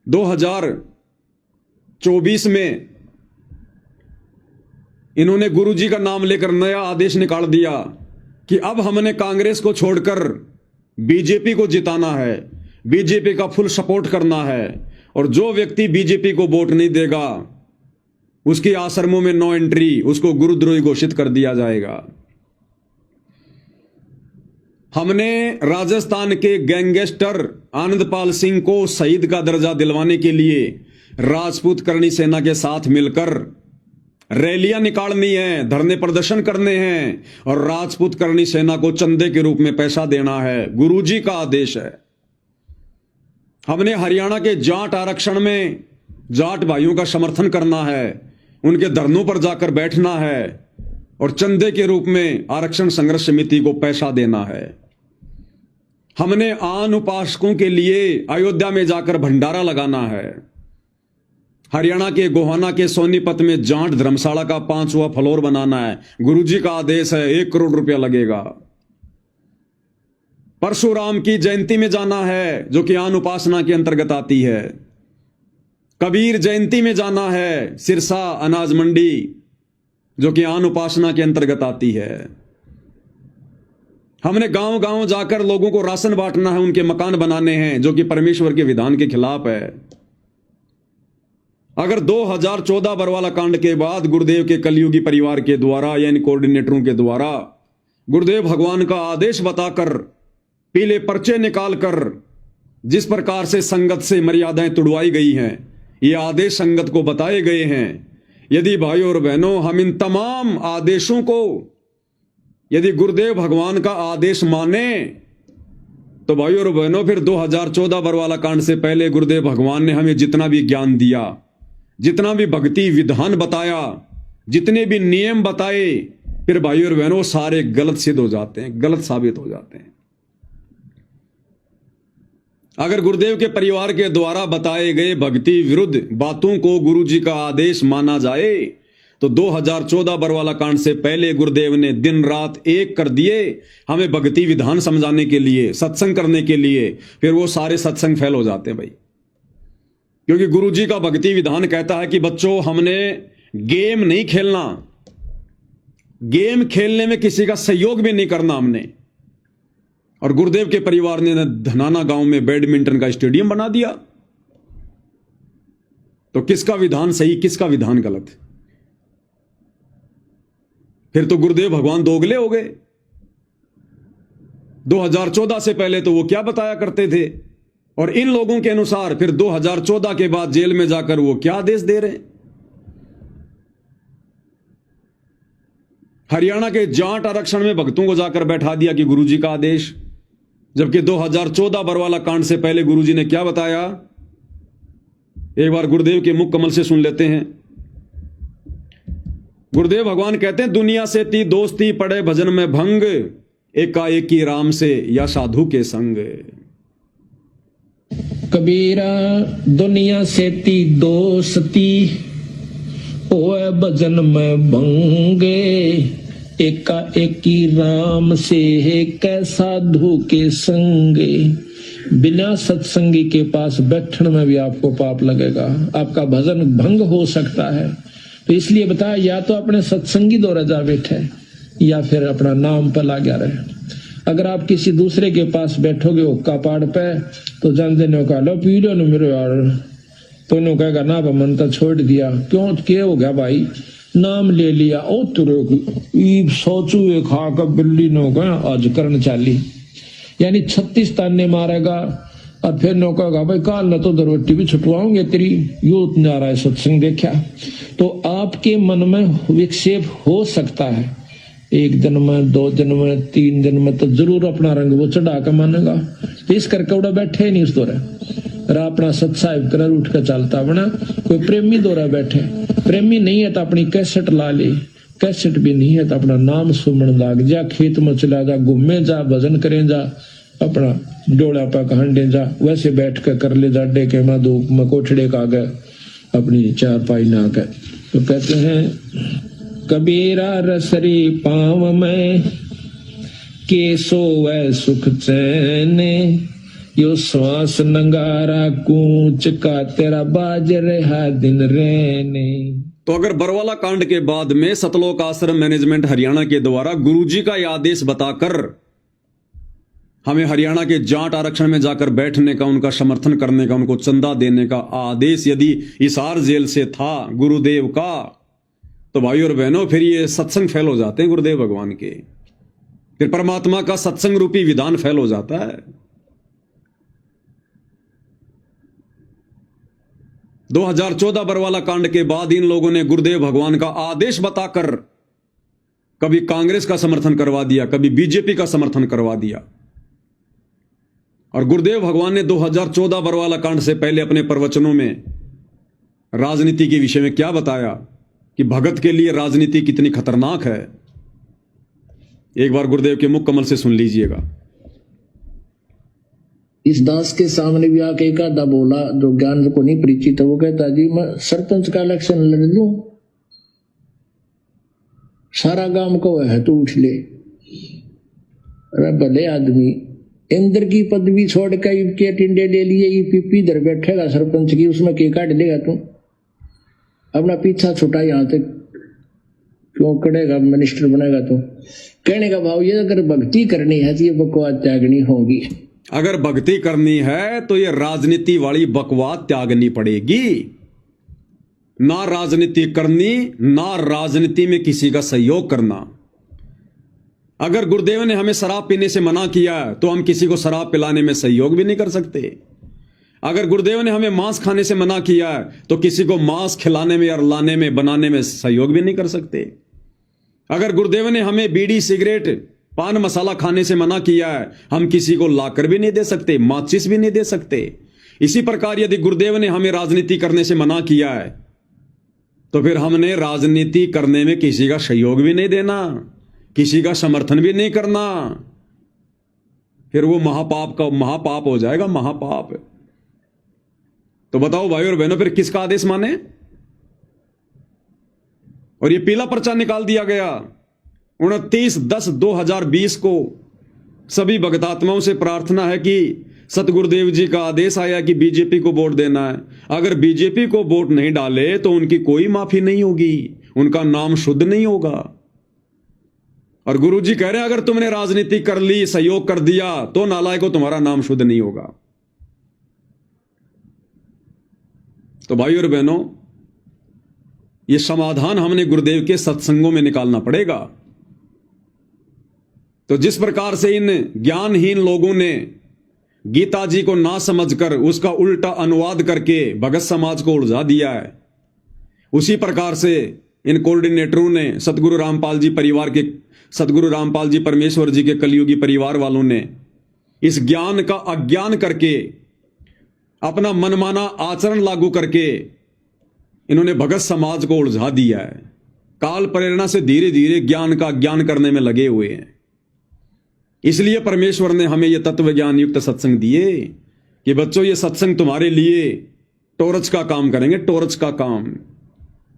2024 में इन्होंने गुरुजी का नाम लेकर नया आदेश निकाल दिया कि अब हमने कांग्रेस को छोड़कर बीजेपी को जिताना है, बीजेपी का फुल सपोर्ट करना है, और जो व्यक्ति बीजेपी को वोट नहीं देगा उसकी आश्रमों में नो एंट्री, उसको गुरुद्रोही घोषित कर दिया जाएगा। हमने राजस्थान के गैंगस्टर आनंदपाल सिंह को शहीद का दर्जा दिलवाने के लिए राजपूत करणी सेना के साथ मिलकर रैलियां निकालनी है, धरने प्रदर्शन करने हैं और राजपूत करणी सेना को चंदे के रूप में पैसा देना है। गुरुजी का आदेश है। हमने हरियाणा के जाट आरक्षण में जाट भाइयों का समर्थन करना है, उनके धरनों पर जाकर बैठना है और चंदे के रूप में आरक्षण संघर्ष समिति को पैसा देना है। हमने आन उपासकों के लिए अयोध्या में जाकर भंडारा लगाना है। हरियाणा के गोहाना के सोनीपत में जाट धर्मशाला का 5वां फ्लोर बनाना है। गुरुजी का आदेश है, 1 करोड़ रुपया लगेगा। परशुराम की जयंती में जाना है जो कि आन उपासना के अंतर्गत आती है। कबीर जयंती में जाना है, सिरसा अनाज मंडी जो कि आन उपासना के अंतर्गत आती है। हमने गांव गांव जाकर लोगों को राशन बांटना है, उनके मकान बनाने हैं जो कि परमेश्वर के विधान के खिलाफ है। अगर 2014 बरवाला कांड के बाद गुरुदेव के कलयुगी परिवार के द्वारा यानी कोऑर्डिनेटरों के द्वारा गुरुदेव भगवान का आदेश बताकर पीले पर्चे निकालकर जिस प्रकार से संगत से मर्यादाएं तुड़वाई गई हैं, ये आदेश संगत को बताए गए हैं। यदि भाइयों और बहनों हम इन तमाम आदेशों को यदि गुरुदेव भगवान का आदेश माने तो भाइयों और बहनों फिर 2014 बरवाला कांड से पहले गुरुदेव भगवान ने हमें जितना भी ज्ञान दिया, जितना भी भक्ति विधान बताया, जितने भी नियम बताए, फिर भाइयों और बहनों सारे गलत सिद्ध हो जाते हैं, गलत साबित हो जाते हैं। अगर गुरुदेव के परिवार के द्वारा बताए गए भक्ति विरुद्ध बातों को गुरुजी का आदेश माना जाए तो 2014 बरवाला कांड से पहले गुरुदेव ने दिन रात एक कर दिए हमें भक्ति विधान समझाने के लिए, सत्संग करने के लिए। फिर वो सारे सत्संग फेल हो जाते हैं भाई, क्योंकि गुरुजी का भक्ति विधान कहता है कि बच्चों हमने गेम नहीं खेलना, गेम खेलने में किसी का सहयोग भी नहीं करना हमने। और गुरुदेव के परिवार ने धनाना गांव में बैडमिंटन का स्टेडियम बना दिया। तो किसका विधान सही, किसका विधान गलत? फिर तो गुरुदेव भगवान दोगले हो गए। 2014 से पहले तो वो क्या बताया करते थे और इन लोगों के अनुसार फिर 2014 के बाद जेल में जाकर वो क्या आदेश दे रहे हैं। हरियाणा के जाट आरक्षण में भक्तों को जाकर बैठा दिया कि गुरुजी का आदेश, जबकि 2014 बरवाला कांड से पहले गुरुजी ने क्या बताया, एक बार गुरुदेव के मुख कमल से सुन लेते हैं। गुरुदेव भगवान कहते हैं दुनिया से ती दोस्ती पड़े भजन में भंग, एकाएकी राम से या साधु के संग। कबीरा दुनिया से ती दोस्ती ओए भजन में भंगे, एकाएकी राम से कै साधु के संगे। बिना सत्संगी के पास बैठने में भी आपको पाप लगेगा, आपका भजन भंग हो सकता है। तो इसलिए बताया या तो अपने सत्संगी द्वारा जा बैठे या फिर अपना नाम पर लगा रहे। अगर आप किसी दूसरे के पास बैठोगे हुक्का पाड़ पे तो जान देने का लो पी लो न मेरे यार, तो इन्हों कहेगा ना मन तो छोड़ दिया। क्यों क्या हो गया भाई, नाम ले लिया ओ तुरे सोचू खा कर बिल्ली नो गया आज करन चाली, यानी 36 ताने मारेगा और फिर नो कहेगा भाई काल न तो दरवट्टी भी छुटवाओगे तेरी, यो नारा है सत्संग देखा। तो आपके मन में विक्षेप हो सकता है, 1 दिन में 2 दिन में 3 दिन में तो जरूर अपना रंग वो चढ़ा कर मानेगा। तो इस करके उड़ा बैठे नहीं उस दौरे अपना सत्साहिब कर उठ कर चलता बना। कोई प्रेमी दौरा बैठे, प्रेमी नहीं है तो अपनी कैसेट ला ले, कैसेट भी नहीं है तो अपना नाम सुमन लाग जा, खेत में चला जा, घूमे जा, भजन करें जा, अपना डोला पा हंडे जा, वैसे बैठ कर ले जा, डेके में धूप में कोठड़े का गए अपनी चारपाई ना कर। तो कहते हैं कबीरा रसरी पाव में केसो वै सुख चैने, यो श्वास नंगारा कूच का तेरा बाज रहा दिन रहने। तो अगर बरवाला कांड के बाद में सतलोक आश्रम मैनेजमेंट हरियाणा के द्वारा गुरुजी का यह आदेश बताकर हमें हरियाणा के जाट आरक्षण में जाकर बैठने का, उनका समर्थन करने का, उनको चंदा देने का आदेश यदि हिसार जेल से था गुरुदेव का, तो भाई और बहनों फिर ये सत्संग फेल हो जाते हैं गुरुदेव भगवान के। फिर परमात्मा का सत्संग रूपी विधान फेल हो जाता है। 2014 बरवाला कांड के बाद इन लोगों ने गुरुदेव भगवान का आदेश बताकर कभी कांग्रेस का समर्थन करवा दिया, कभी बीजेपी का समर्थन करवा दिया। और गुरुदेव भगवान ने 2014 बरवाला कांड से पहले अपने प्रवचनों में राजनीति के विषय में क्या बताया कि भगत के लिए राजनीति कितनी खतरनाक है। एक बार गुरुदेव के मुख कमल से सुन लीजिएगा। इस दास के सामने भी आके एक आधा बोला जो ज्ञान को नहीं परिचित है, वो कहता जी मैं सरपंच का इलेक्शन लड़ लूं, सारा गांव को है तो उठ ले। अरे भले आदमी, इंद्र की पदवी छोड़ के टिंडे ले लिए, ये पीपी इधर बैठेगा सरपंच की, उसमें के काट लेगा तू, अपना पीछा छुटा यहां तक क्यों करेगा, मिनिस्टर बनेगा तू। कहने का भाव ये अगर भक्ति करनी है तो ये बकवास त्यागनी होगी। अगर भक्ति करनी है तो ये राजनीति वाली बकवास त्यागनी पड़ेगी। ना राजनीति करनी, ना राजनीति में किसी का सहयोग करना। अगर गुरुदेव ने हमें शराब पीने से मना किया तो हम किसी को शराब पिलाने में सहयोग भी नहीं कर सकते। अगर गुरुदेव ने हमें मांस खाने से मना किया तो किसी को मांस खिलाने में, लाने में, बनाने में सहयोग भी नहीं कर सकते। अगर गुरुदेव ने हमें बीड़ी, सिगरेट, पान मसाला खाने से मना किया है, हम किसी को लाकर भी नहीं दे सकते, माचिस भी नहीं दे सकते। इसी प्रकार यदि गुरुदेव ने हमें राजनीति करने से मना किया है तो फिर हमने राजनीति करने में किसी का सहयोग भी नहीं देना, किसी का समर्थन भी नहीं करना। फिर वो महापाप हो जाएगा, महापाप। तो बताओ भाई और बहनों, फिर किसका आदेश माने। और ये पीला पर्चा निकाल दिया गया 29/10/2020 को। सभी भगतात्माओं से प्रार्थना है कि सतगुरुदेव जी का आदेश आया कि बीजेपी को वोट देना है। अगर बीजेपी को वोट नहीं डाले तो उनकी कोई माफी नहीं होगी, उनका नाम शुद्ध नहीं होगा। और गुरुजी कह रहे हैं अगर तुमने राजनीति कर ली, सहयोग कर दिया, तो नालायकों तुम्हारा नाम शुद्ध नहीं होगा। तो भाई और बहनों, यह समाधान हमने गुरुदेव के सत्संगों में निकालना पड़ेगा। तो जिस प्रकार से इन ज्ञानहीन लोगों ने गीता जी को ना समझकर उसका उल्टा अनुवाद करके भगत समाज को उलझा दिया है, उसी प्रकार से इन कोऑर्डिनेटरों ने सतगुरु रामपाल जी परिवार के, सतगुरु रामपाल जी परमेश्वर जी के कलयुगी परिवार वालों ने इस ज्ञान का अज्ञान करके अपना मनमाना आचरण लागू करके इन्होंने भगत समाज को उलझा दिया है। काल प्रेरणा से धीरे धीरे ज्ञान का ज्ञान करने में लगे हुए हैं। इसलिए परमेश्वर ने हमें यह तत्व ज्ञान युक्त सत्संग दिए कि बच्चों, ये सत्संग तुम्हारे लिए टॉर्च का काम करेंगे, टॉर्च का काम।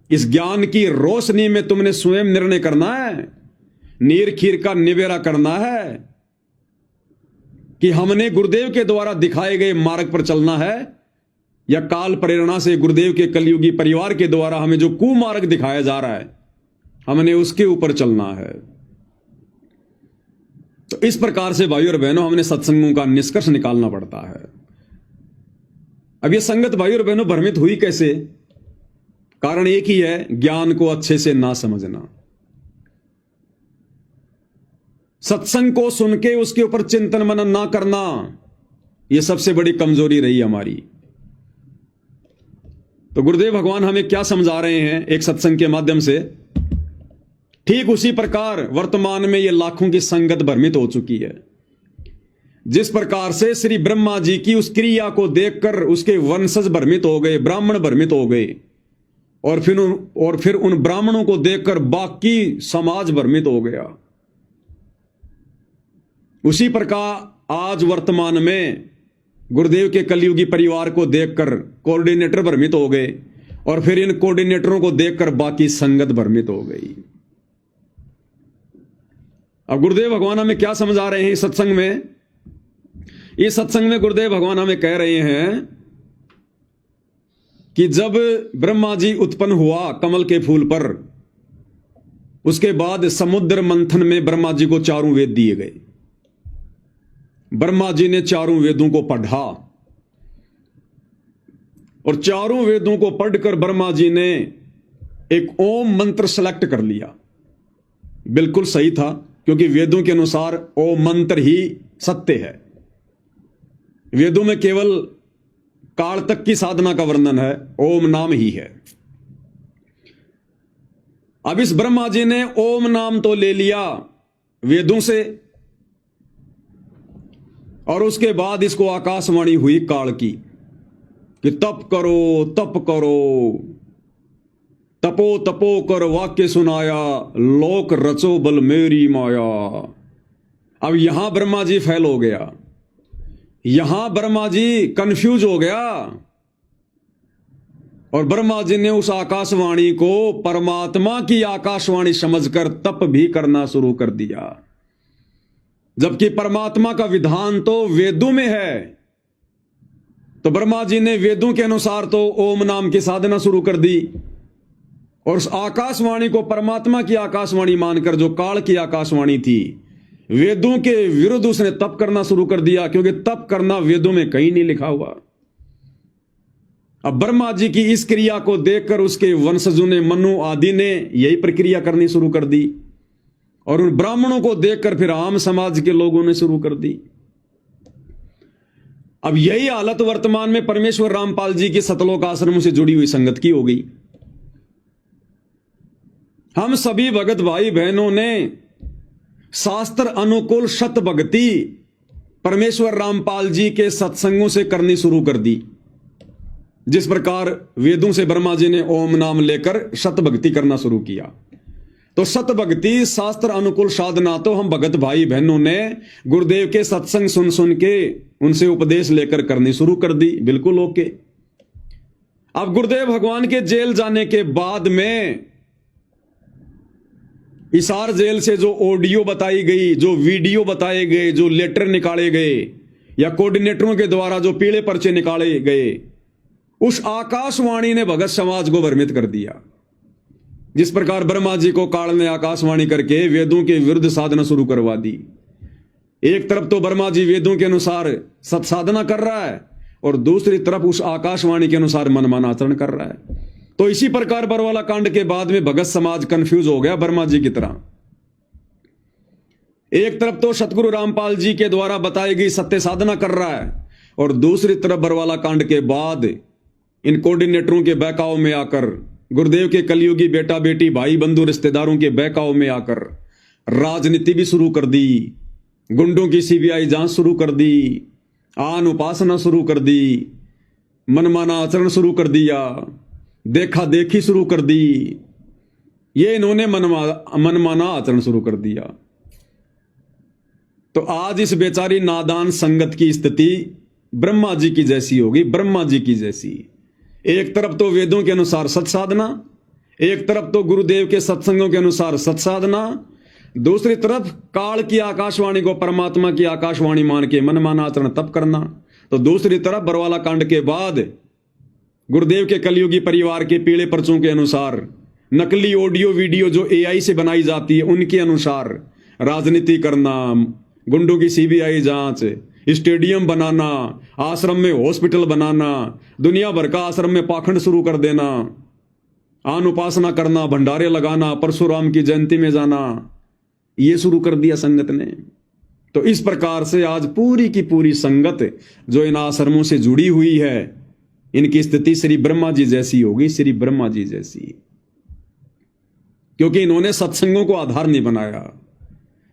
इस ज्ञान की रोशनी में तुमने स्वयं निर्णय करना है, नीर खीर का निवेरा करना है कि हमने गुरुदेव के द्वारा दिखाए गए मार्ग पर चलना है या काल प्रेरणा से गुरुदेव के कलयुगी परिवार के द्वारा हमें जो कुमार्ग दिखाया जा रहा है हमने उसके ऊपर चलना है। तो इस प्रकार से भाई और बहनों, हमने सत्संगों का निष्कर्ष निकालना पड़ता है। अब यह संगत भाई और बहनों भ्रमित हुई कैसे? कारण एक ही है, ज्ञान को अच्छे से ना समझना। सत्संग को सुन के उसके ऊपर चिंतन मनन ना करना, यह सबसे बड़ी कमजोरी रही हमारी। तो गुरुदेव भगवान हमें क्या समझा रहे हैं एक सत्संग के माध्यम से? ठीक उसी प्रकार वर्तमान में यह लाखों की संगत भ्रमित हो चुकी है। जिस प्रकार से श्री ब्रह्मा जी की उस क्रिया को देखकर उसके वंशज भ्रमित हो गए, ब्राह्मण भ्रमित हो गए, और फिर उन ब्राह्मणों को देखकर बाकी समाज भ्रमित हो गया। उसी प्रकार आज वर्तमान में गुरुदेव के कलयुगी परिवार को देखकर कोऑर्डिनेटर भ्रमित हो गए, और फिर इन कोऑर्डिनेटरों को देखकर बाकी संगत भ्रमित हो गई। अब गुरुदेव भगवान हमें क्या समझा रहे हैं इस सत्संग में? इस सत्संग में गुरुदेव भगवान हमें कह रहे हैं कि जब ब्रह्मा जी उत्पन्न हुआ कमल के फूल पर, उसके बाद समुद्र मंथन में ब्रह्मा जी को 4 वेद दिए गए। ब्रह्मा जी ने 4 वेदों को पढ़ा, और 4 वेदों को पढ़कर ब्रह्मा जी ने एक ओम मंत्र सेलेक्ट कर लिया। बिल्कुल सही था, क्योंकि वेदों के अनुसार ओम मंत्र ही सत्य है। वेदों में केवल काल तक की साधना का वर्णन है, ओम नाम ही है। अब इस ब्रह्मा जी ने ओम नाम तो ले लिया वेदों से, और उसके बाद इसको आकाशवाणी हुई काल की कि तप करो तप करो, तपो तपो कर वाक्य सुनाया, लोक रचो बल मेरी माया। अब यहां ब्रह्मा जी फेल हो गया, यहां ब्रह्मा जी कंफ्यूज हो गया, और ब्रह्मा जी ने उस आकाशवाणी को परमात्मा की आकाशवाणी समझकर तप भी करना शुरू कर दिया, जबकि परमात्मा का विधान तो वेदों में है। तो ब्रह्मा जी ने वेदों के अनुसार तो ओम नाम की साधना शुरू कर दी, और उस आकाशवाणी को परमात्मा की आकाशवाणी मानकर, जो काल की आकाशवाणी थी, वेदों के विरुद्ध उसने तप करना शुरू कर दिया, क्योंकि तप करना वेदों में कहीं नहीं लिखा हुआ। अब ब्रह्मा जी की इस क्रिया को देखकर उसके वंशजों ने, मनु आदि ने यही प्रक्रिया करनी शुरू कर दी, और उन ब्राह्मणों को देखकर फिर आम समाज के लोगों ने शुरू कर दी। अब यही हालत वर्तमान में परमेश्वर रामपाल जी की सतलोक आश्रमों से जुड़ी हुई संगत की हो गई। हम सभी भगत भाई बहनों ने शास्त्र अनुकूल सत भक्ति परमेश्वर रामपाल जी के सत्संगों से करनी शुरू कर दी। जिस प्रकार वेदों से ब्रह्मा जी ने ओम नाम लेकर सत भक्ति करना शुरू किया, तो सत भक्ति शास्त्र अनुकूल साधना तो हम भगत भाई बहनों ने गुरुदेव के सत्संग सुन सुन के उनसे उपदेश लेकर करनी शुरू कर दी। बिल्कुल ओके। अब गुरुदेव भगवान के जेल जाने के बाद में हिसार जेल से जो ऑडियो बताई गई, जो वीडियो बताए गए, जो लेटर निकाले गए, या कोऑर्डिनेटरों के द्वारा जो पीले पर्चे निकाले गए, उस आकाशवाणी ने भगत समाज को भ्रमित कर दिया। जिस प्रकार ब्रह्मा जी को काल ने आकाशवाणी करके वेदों के विरुद्ध साधना शुरू करवा दी। एक तरफ तो ब्रह्मा जी वेदों के अनुसार सत्साधना कर रहा है, और दूसरी तरफ उस आकाशवाणी के अनुसार मनमाना आचरण कर रहा है। तो इसी प्रकार बरवाला कांड के बाद में भगत समाज कंफ्यूज हो गया ब्रह्मा जी की तरह। एक तरफ तो सतगुरु रामपाल जी के द्वारा बताई गई सत्य साधना कर रहा है, और दूसरी तरफ बरवाला कांड के बाद इन कोऑर्डिनेटरों के बहकाव में आकर, गुरुदेव के कलयुगी बेटा बेटी भाई बंधु रिश्तेदारों के बहकाव में आकर राजनीति भी शुरू कर दी, गुंडों की सीबीआई जांच शुरू कर दी, आन उपासना शुरू कर दी, मनमाना आचरण शुरू कर दिया, देखा देखी शुरू कर दी। ये इन्होंने मनमाना आचरण शुरू कर दिया। तो आज इस बेचारी नादान संगत की स्थिति ब्रह्मा जी की जैसी होगी, ब्रह्मा जी की जैसी। एक तरफ तो वेदों के अनुसार सत्साधना, एक तरफ तो गुरुदेव के सत्संगों के अनुसार सत्साधना, दूसरी तरफ काल की आकाशवाणी को परमात्मा की आकाशवाणी मान के मनमाना आचरण तप करना। तो दूसरी तरफ बरवाला कांड के बाद गुरुदेव के कलयुगी परिवार के पीले पर्चों के अनुसार नकली ऑडियो वीडियो जो एआई से बनाई जाती है उनके अनुसार राजनीति करना, गुंडों की सीबीआई जांच, स्टेडियम बनाना, आश्रम में हॉस्पिटल बनाना, दुनिया भर का आश्रम में पाखंड शुरू कर देना, आन उपासना करना, भंडारे लगाना, परशुराम की जयंती में जाना, ये शुरू कर दिया संगत ने। तो इस प्रकार से आज पूरी की पूरी संगत जो इन आश्रमों से जुड़ी हुई है, इनकी स्थिति श्री ब्रह्मा जी जैसी होगी, श्री ब्रह्मा जी जैसी। क्योंकि इन्होंने सत्संगों को आधार नहीं बनाया,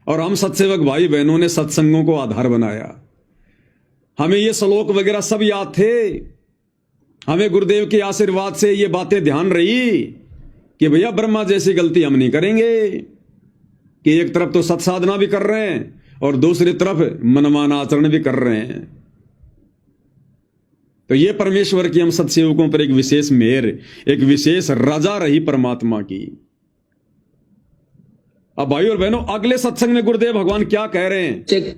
और हम सत्सेवक भाई बहनों ने सत्संगों को आधार बनाया। हमें ये श्लोक वगैरह सब याद थे, हमें गुरुदेव के आशीर्वाद से ये बातें ध्यान रही कि भैया ब्रह्मा जैसी गलती हम नहीं करेंगे, कि एक तरफ तो सत्साधना भी कर रहे हैं और दूसरी तरफ मनमाना आचरण भी कर रहे हैं। तो ये परमेश्वर की हम सत्सेवकों पर एक विशेष मेहर, एक विशेष रजा रही परमात्मा की। अब भाई और बहनों, अगले सत्संग में गुरुदेव भगवान क्या कह रहे हैं?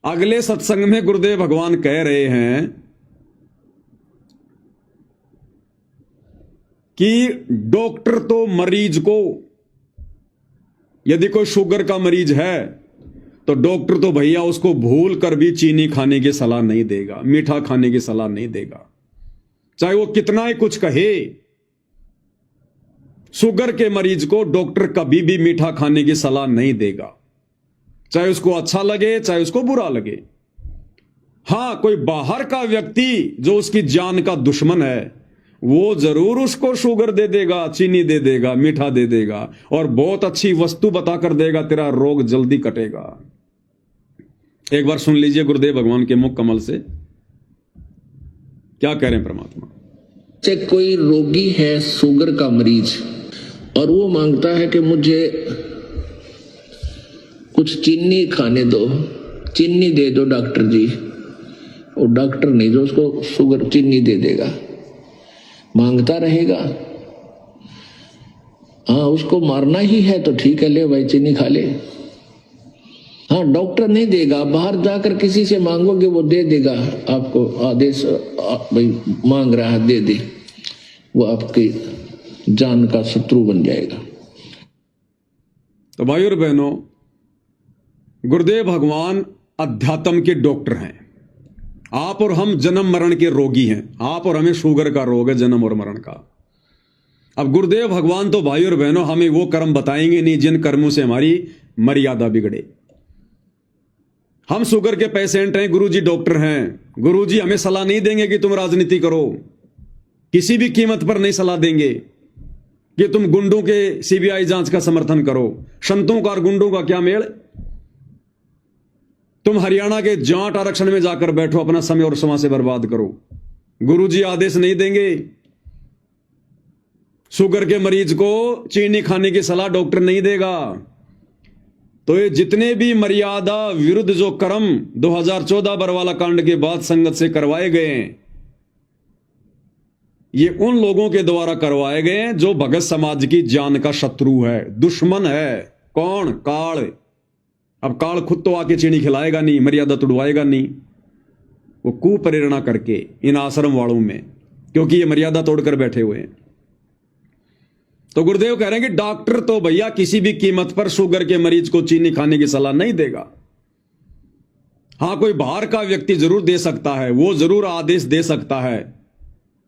अगले सत्संग में गुरुदेव भगवान कह रहे हैं कि डॉक्टर तो मरीज को, यदि कोई शुगर का मरीज है तो डॉक्टर तो भैया उसको भूल कर भी चीनी खाने की सलाह नहीं देगा, मीठा खाने की सलाह नहीं देगा, चाहे वो कितना ही कुछ कहे। शुगर के मरीज को डॉक्टर कभी भी मीठा खाने की सलाह नहीं देगा। चाहे उसको अच्छा लगे चाहे उसको बुरा लगे। हां, कोई बाहर का व्यक्ति जो उसकी जान का दुश्मन है वो जरूर उसको शुगर दे देगा, चीनी दे देगा, मीठा दे देगा और बहुत अच्छी वस्तु बताकर देगा, तेरा रोग जल्दी कटेगा। एक बार सुन लीजिए गुरुदेव भगवान के मुख कमल से क्या कह रहे हैं परमात्मा। से कोई रोगी है, शुगर का मरीज, और वो मांगता है कि मुझे कुछ चीनी खाने दो, चीनी दे दो डॉक्टर जी। और डॉक्टर नहीं जो उसको शुगर चीनी दे देगा, मांगता रहेगा। हाँ, उसको मारना ही है तो ठीक है, ले भाई चीनी खा ले। हाँ, डॉक्टर नहीं देगा, बाहर जाकर किसी से मांगोगे वो दे देगा आपको आदेश, भाई मांग रहा है दे दे, वो आपकी जान का शत्रु बन जाएगा। तो भाई और बहनों, गुरुदेव भगवान अध्यात्म के डॉक्टर हैं। आप और हम जन्म मरण के रोगी हैं। आप और हमें शुगर का रोग है, जन्म और मरण का। अब गुरुदेव भगवान तो भाई और बहनों हमें वो कर्म बताएंगे नहीं जिन कर्मों से हमारी मर्यादा बिगड़े। हम शुगर के पेशेंट हैं, गुरुजी डॉक्टर हैं। गुरुजी हमें सलाह नहीं देंगे कि तुम राजनीति करो, किसी भी कीमत पर नहीं सलाह देंगे कि तुम गुंडों के सीबीआई जांच का समर्थन करो। संतों का और गुंडों का क्या मेल। तुम हरियाणा के जाट आरक्षण में जाकर बैठो, अपना समय और समय से बर्बाद करो। गुरुजी आदेश नहीं देंगे। शुगर के मरीज को चीनी खाने की सलाह डॉक्टर नहीं देगा। तो ये जितने भी मर्यादा विरुद्ध जो कर्म 2014 बरवाला कांड के बाद संगत से करवाए गए हैं, ये उन लोगों के द्वारा करवाए गए हैं जो भगत समाज की जान का शत्रु है, दुश्मन है। कौन? काल। अब काल खुद तो आके चीनी खिलाएगा नहीं, मर्यादा तुड़वाएगा नहीं, वो कुप्रेरणा करके इन आश्रम वालों में, क्योंकि ये मर्यादा तोड़कर बैठे हुए हैं। तो गुरुदेव कह रहे हैं कि डॉक्टर तो भैया किसी भी कीमत पर शुगर के मरीज को चीनी खाने की सलाह नहीं देगा। हां, कोई बाहर का व्यक्ति जरूर दे सकता है, वो जरूर आदेश दे सकता है,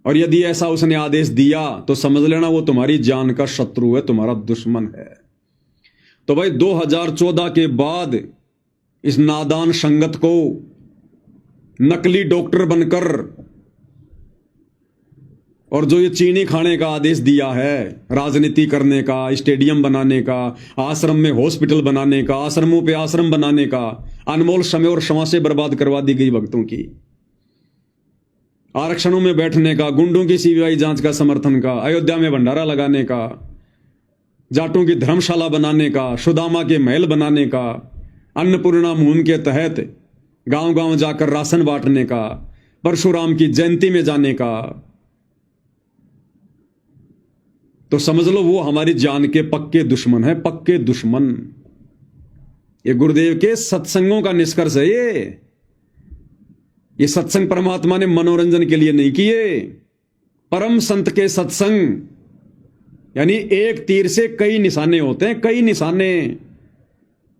और यदि ऐसा उसने आदेश दिया तो समझ लेना वो तुम्हारी जान का शत्रु है, तुम्हारा दुश्मन है। तो भाई 2014 के बाद इस नादान संगत को नकली डॉक्टर बनकर और जो ये चीनी खाने का आदेश दिया है, राजनीति करने का, स्टेडियम बनाने का, आश्रम में हॉस्पिटल बनाने का, आश्रमों पे आश्रम बनाने का, अनमोल समय और श्रम से बर्बाद करवा दी गई भक्तों की, आरक्षणों में बैठने का, गुंडों की सीबीआई जांच का समर्थन का, अयोध्या में भंडारा लगाने का, जाटों की धर्मशाला बनाने का, सुदामा के महल बनाने का, अन्नपूर्णा मुहिम के तहत गांव गांव जाकर राशन बांटने का, परशुराम की जयंती में जाने का, तो समझ लो वो हमारी जान के पक्के दुश्मन है, पक्के दुश्मन। ये गुरुदेव के सत्संगों का निष्कर्ष है। ये सत्संग परमात्मा ने मनोरंजन के लिए नहीं किए। परम संत के सत्संग यानी एक तीर से कई निशाने होते हैं, कई निशाने।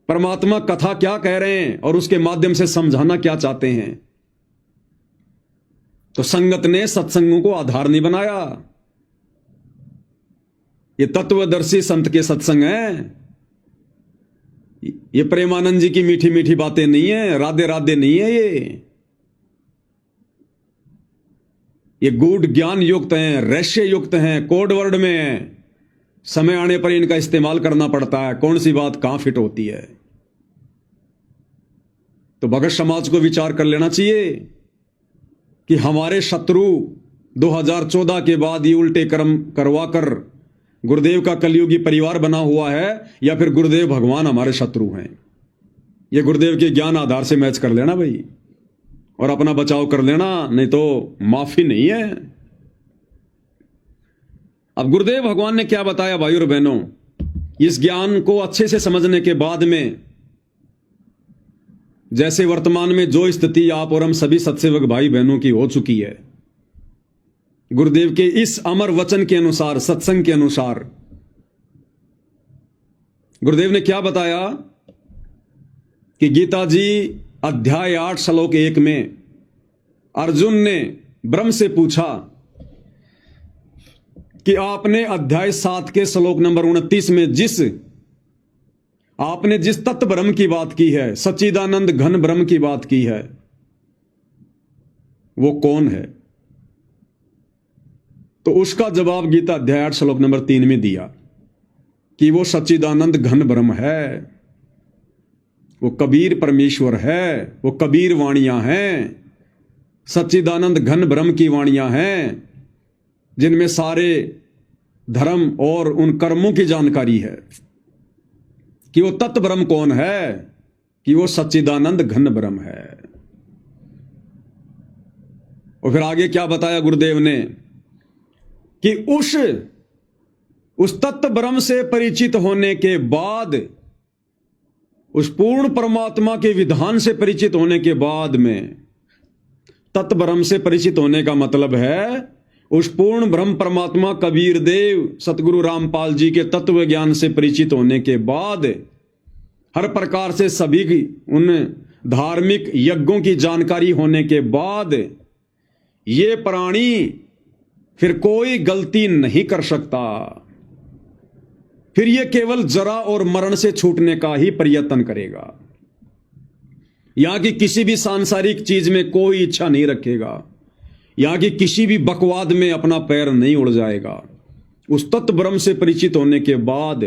परमात्मा कथा क्या कह रहे हैं और उसके माध्यम से समझाना क्या चाहते हैं। तो संगत ने सत्संगों को आधार नहीं बनाया। ये तत्वदर्शी संत के सत्संग हैं। ये प्रेमानंद जी की मीठी मीठी बातें नहीं है, राधे राधे नहीं है। ये गूढ़ ज्ञान युक्त हैं, रहस्य युक्त हैं, कोड वर्ड में हैं। समय आने पर इनका इस्तेमाल करना पड़ता है, कौन सी बात कहां फिट होती है। तो भगत समाज को विचार कर लेना चाहिए कि हमारे शत्रु 2014 के बाद ये उल्टे कर्म करवाकर गुरुदेव का कलयुगी परिवार बना हुआ है, या फिर गुरुदेव भगवान हमारे शत्रु हैं। ये गुरुदेव के ज्ञान आधार से मैच कर लेना भाई, और अपना बचाव कर लेना, नहीं तो माफी नहीं है। अब गुरुदेव भगवान ने क्या बताया भाई और बहनों, इस ज्ञान को अच्छे से समझने के बाद में, जैसे वर्तमान में जो स्थिति आप और हम सभी सत्सेवक भाई बहनों की हो चुकी है, गुरुदेव के इस अमर वचन के अनुसार, सत्संग के अनुसार, गुरुदेव ने क्या बताया कि गीता जी अध्याय 8 श्लोक 1 में अर्जुन ने ब्रह्म से पूछा कि आपने अध्याय 7 के श्लोक नंबर 29 में जिस आपने जिस तत्व ब्रह्म की बात की है, सच्चिदानंद घन ब्रह्म की बात की है, वो कौन है? तो उसका जवाब गीता अध्याय 8 श्लोक नंबर 3 में दिया कि वो सच्चिदानंद घन ब्रह्म है, वो कबीर परमेश्वर है, वो कबीर वाणियां हैं, सच्चिदानंद घन ब्रह्म की वाणियां हैं जिनमें सारे धर्म और उन कर्मों की जानकारी है कि वो तत्व ब्रह्म कौन है, कि वो सच्चिदानंद घन ब्रह्म है। और फिर आगे क्या बताया गुरुदेव ने कि उस तत्व ब्रह्म से परिचित होने के बाद, उस पूर्ण परमात्मा के विधान से परिचित होने के बाद में, तत्व ब्रह्म से परिचित होने का मतलब है उस पूर्ण ब्रह्म परमात्मा कबीर देव सतगुरु रामपाल जी के तत्व ज्ञान से परिचित होने के बाद, हर प्रकार से सभी उन धार्मिक यज्ञों की जानकारी होने के बाद, ये प्राणी फिर कोई गलती नहीं कर सकता। फिर ये केवल जरा और मरण से छूटने का ही प्रयत्न करेगा। यहां की किसी भी सांसारिक चीज में कोई इच्छा नहीं रखेगा, यहां की किसी भी बकवाद में अपना पैर नहीं उड़ जाएगा। उस तत्व ब्रह्म से परिचित होने के बाद,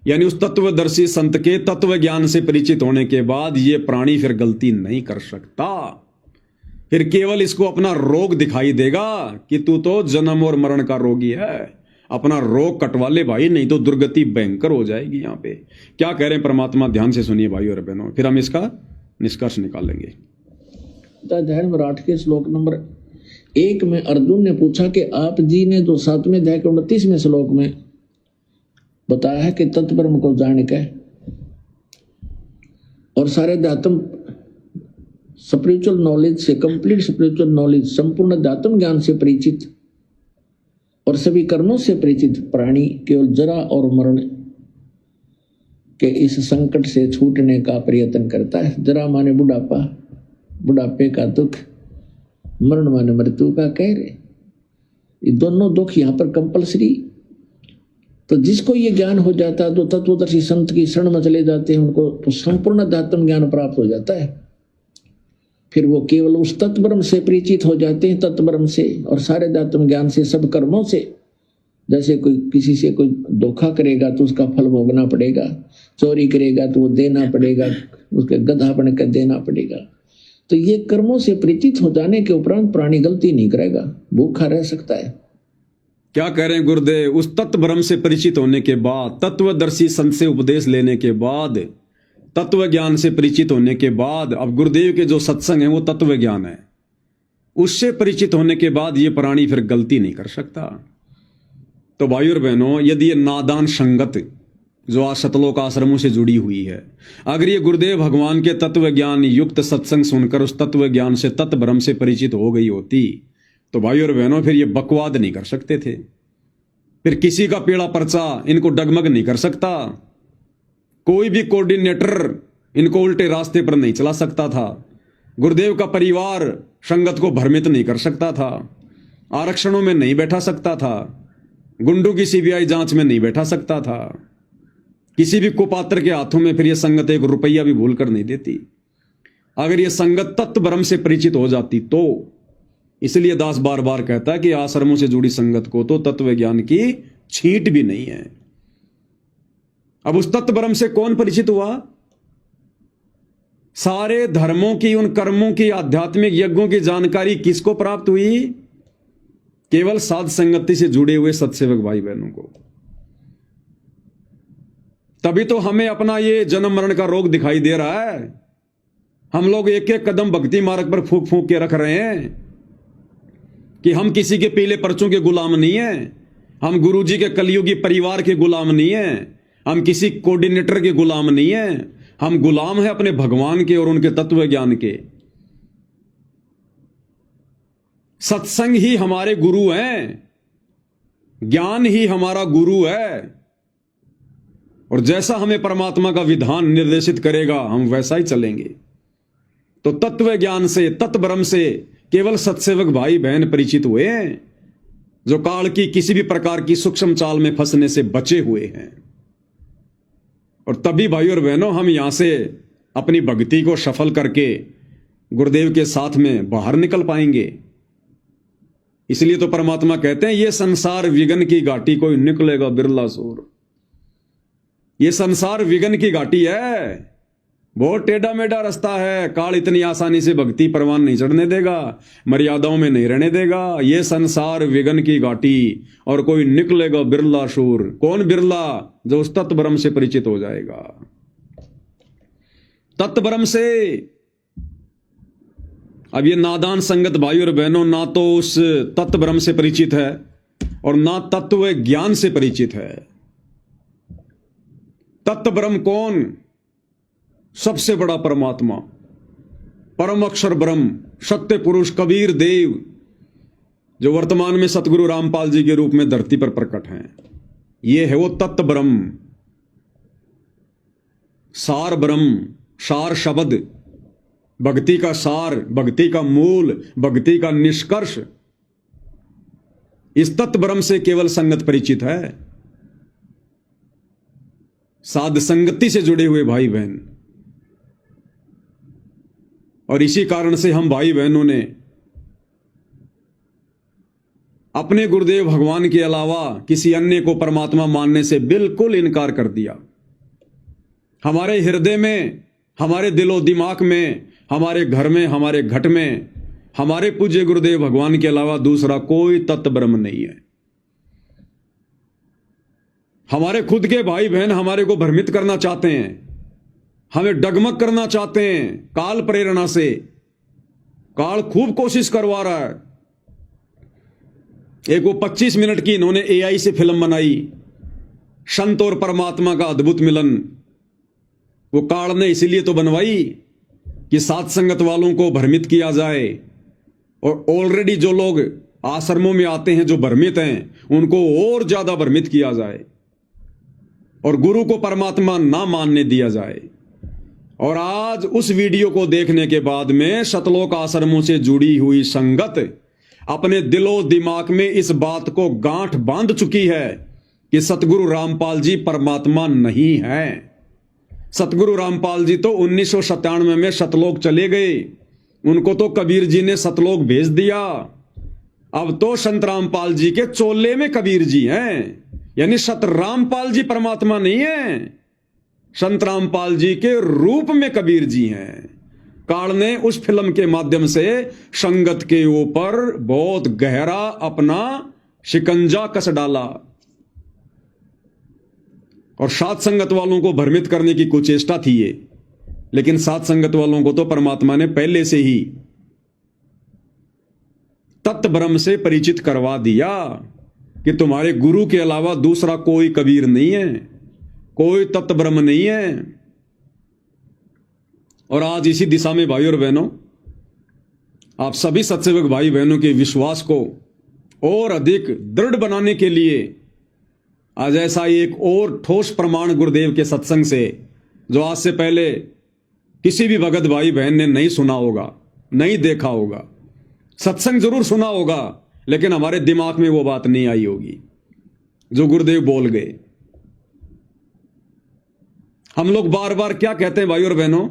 यानी उस तत्वदर्शी संत के तत्व ज्ञान से परिचित होने के बाद, ये प्राणी फिर गलती नहीं कर सकता। फिर केवल इसको अपना रोग दिखाई देगा कि तू तो जन्म और मरण का रोगी है, अपना रोग कटवा ले भाई, नहीं तो दुर्गति भयंकर हो जाएगी। यहां पे क्या कह रहे हैं परमात्मा, ध्यान से सुनिए भाई और बहनों, फिर हम इसका निष्कर्ष निकालेंगे। अध्याय नंबर 8 के श्लोक नंबर 1 में अर्जुन ने पूछा कि आप जी ने जो 7वें अध्याय के 29वें श्लोक में बताया है कि तत्व ब्रह्म को जान के और सारे अध्यात्म स्पिरिचुअल नॉलेज से, कंप्लीट स्पिरिचुअल नॉलेज, संपूर्ण अध्यात्म ज्ञान से परिचित और सभी कर्मों से परिचित प्राणी केवल जरा और मरण के इस संकट से छूटने का प्रयत्न करता है। जरा माने बुढ़ापा, बुढ़ापे का दुख, मरण माने मृत्यु का कह रहे, ये दोनों दुख यहां पर कंपलसरी। तो जिसको ये ज्ञान हो जाता है, जो तत्वदर्शी संत की शरण में चले जाते हैं, उनको तो संपूर्ण अध्यात्म ज्ञान प्राप्त हो जाता है। फिर वो केवल उस तत्व ब्रह्म से परिचित हो जाते हैं, तत्व ब्रह्म से और सारे अध्यात्म ज्ञान से, सब कर्मों से। जैसे कोई किसी से कोई धोखा करेगा तो उसका फल भोगना पड़ेगा, चोरी करेगा तो वो देना पड़ेगा, उसके गधा बन कर देना पड़ेगा। तो ये कर्मों से परिचित हो जाने के उपरांत प्राणी गलती नहीं करेगा, भूखा रह सकता है। क्या कह रहे हैं गुरुदेव, उस तत्व ब्रह्म से परिचित होने के बाद, तत्वदर्शी संत से उपदेश लेने के बाद, तत्व ज्ञान से परिचित होने के बाद, अब गुरुदेव के जो सत्संग है वो तत्व ज्ञान है, उससे परिचित होने के बाद ये प्राणी फिर गलती नहीं कर सकता। तो भाई और बहनों, यदि ये नादान संगत जो आज सतलोक आश्रमों से जुड़ी हुई है, अगर ये गुरुदेव भगवान के तत्व ज्ञान युक्त सत्संग सुनकर उस तत्व ज्ञान से, तत्व ब्रह्म से परिचित हो गई होती, तो भाई और बहनों फिर ये बकवाद नहीं कर सकते थे, फिर किसी का पेड़ा पर्चा इनको डगमग नहीं कर सकता, कोई भी कोऑर्डिनेटर इनको उल्टे रास्ते पर नहीं चला सकता था, गुरुदेव का परिवार संगत को भ्रमित नहीं कर सकता था, आरक्षणों में नहीं बैठा सकता था, गुंडों की सीबीआई जांच में नहीं बैठा सकता था, किसी भी कुपात्र के हाथों में फिर यह संगत 1 रुपया भी भूल कर नहीं देती, अगर यह संगत तत्व ब्रह्म से परिचित हो जाती तो। इसलिए दास बार बार कहता है कि आश्रमों से जुड़ी संगत को तो तत्व ज्ञान की छींट भी नहीं है। अब उस तत्व ब्रह्म से कौन परिचित हुआ? सारे धर्मों की, उन कर्मों की, आध्यात्मिक यज्ञों की जानकारी किसको प्राप्त हुई? केवल साध संगति से जुड़े हुए सत्सेवक भाई बहनों को। तभी तो हमें अपना ये जन्म मरण का रोग दिखाई दे रहा है। हम लोग एक एक कदम भक्ति मार्ग पर फूंक फूंक के रख रहे हैं कि हम किसी के पीले पर्चों के गुलाम नहीं हैं, हम गुरुजी के कलयुगी परिवार के गुलाम नहीं हैं, हम किसी कोऑर्डिनेटर के गुलाम नहीं हैं, हम गुलाम हैं अपने भगवान के और उनके तत्व ज्ञान के। सत्संग ही हमारे गुरु हैं, ज्ञान ही हमारा गुरु है, और जैसा हमें परमात्मा का विधान निर्देशित करेगा हम वैसा ही चलेंगे। तो तत्व ज्ञान से, तत्व ब्रह्म से केवल सत्सेवक भाई बहन परिचित हुए हैं, जो काल की किसी भी प्रकार की सूक्ष्म चाल में फंसने से बचे हुए हैं। और तभी भाई और बहनों हम यहां से अपनी भक्ति को सफल करके गुरुदेव के साथ में बाहर निकल पाएंगे। इसलिए तो परमात्मा कहते हैं ये संसार विघ्न की घाटी, कोई निकलेगा बिरला सूर। ये संसार विघ्न की घाटी है, बहुत टेढ़ा मेढ़ा रास्ता है। काल इतनी आसानी से भक्ति परवान नहीं चढ़ने देगा, मर्यादाओं में नहीं रहने देगा। ये संसार विघ्न की घाटी और कोई निकलेगा बिरला शूर। कौन बिरला? जो उस तत्व ब्रह्म से परिचित हो जाएगा। तत्व ब्रह्म से। अब ये नादान संगत भाई और बहनों ना तो उस तत्व ब्रह्म से परिचित है और ना तत्व ज्ञान से परिचित है। तत्व ब्रह्म कौन? सबसे बड़ा परमात्मा, परम अक्षर ब्रह्म, सत्य पुरुष कबीर देव, जो वर्तमान में सतगुरु रामपाल जी के रूप में धरती पर प्रकट हैं। ये है वो तत्व ब्रह्म, सार ब्रह्म, सार शब्द, भक्ति का सार, भक्ति का मूल, भक्ति का निष्कर्ष। इस तत्व ब्रह्म से केवल संगत परिचित है, साध संगति से जुड़े हुए भाई बहन। और इसी कारण से हम भाई बहनों ने अपने गुरुदेव भगवान के अलावा किसी अन्य को परमात्मा मानने से बिल्कुल इनकार कर दिया। हमारे हृदय में, हमारे दिलो दिमाग में, हमारे घर में, हमारे घट में हमारे पूज्य गुरुदेव भगवान के अलावा दूसरा कोई तत्व ब्रह्म नहीं है। हमारे खुद के भाई बहन हमारे को भ्रमित करना चाहते हैं, हमें डगमग करना चाहते हैं काल प्रेरणा से। काल खूब कोशिश करवा रहा है। एक वो 25 मिनट की इन्होंने एआई से फिल्म बनाई, संत और परमात्मा का अद्भुत मिलन। वो काल ने इसीलिए तो बनवाई कि साथ संगत वालों को भ्रमित किया जाए, और ऑलरेडी जो लोग आश्रमों में आते हैं जो भ्रमित हैं उनको और ज्यादा भ्रमित किया जाए और गुरु को परमात्मा ना मानने दिया जाए। और आज उस वीडियो को देखने के बाद में सतलोक आश्रमों से जुड़ी हुई संगत अपने दिलो दिमाग में इस बात को गांठ बांध चुकी है कि सतगुरु रामपाल जी परमात्मा नहीं है। सतगुरु रामपाल जी तो 1997 में सतलोक चले गए, उनको तो कबीर जी ने सतलोक भेज दिया। अब तो संत रामपाल जी के चोले में कबीर जी हैं, यानी सत रामपाल जी परमात्मा नहीं है, संत रामपाल जी के रूप में कबीर जी हैं। काल ने उस फिल्म के माध्यम से संगत के ऊपर बहुत गहरा अपना शिकंजा कस डाला और सात संगत वालों को भ्रमित करने की कुचेष्टा थी ये। लेकिन सात संगत वालों को तो परमात्मा ने पहले से ही तत्व ब्रह्म से परिचित करवा दिया कि तुम्हारे गुरु के अलावा दूसरा कोई कबीर नहीं है, कोई तत्व ब्रह्म नहीं है। और आज इसी दिशा में भाई और बहनों, आप सभी सत्सेवक भाई बहनों के विश्वास को और अधिक दृढ़ बनाने के लिए आज ऐसा एक और ठोस प्रमाण गुरुदेव के सत्संग से, जो आज से पहले किसी भी भगत भाई बहन ने नहीं सुना होगा, नहीं देखा होगा, सत्संग जरूर सुना होगा लेकिन हमारे दिमाग में वो बात नहीं आई होगी जो गुरुदेव बोल गए। हम लोग बार बार क्या कहते हैं भाई और बहनों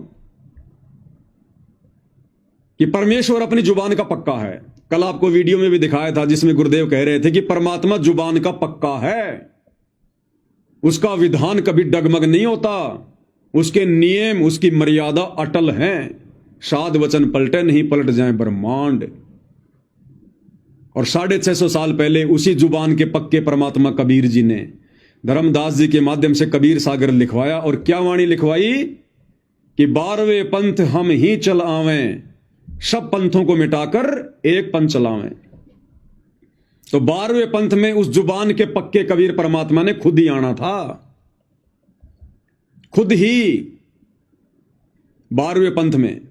कि परमेश्वर अपनी जुबान का पक्का है। कल आपको वीडियो में भी दिखाया था जिसमें गुरुदेव कह रहे थे कि परमात्मा जुबान का पक्का है, उसका विधान कभी डगमग नहीं होता, उसके नियम, उसकी मर्यादा अटल हैं। साध वचन पलटे नहीं, पलट जाए ब्रह्मांड। और 650 साल पहले उसी जुबान के पक्के परमात्मा कबीर जी ने धर्मदास जी के माध्यम से कबीर सागर लिखवाया। और क्या वाणी लिखवाई कि 12वें पंथ हम ही चल आवें, सब पंथों को मिटाकर एक पंथ चलावें। तो 12वें पंथ में उस जुबान के पक्के कबीर परमात्मा ने खुद ही आना था, खुद ही 12वें पंथ में।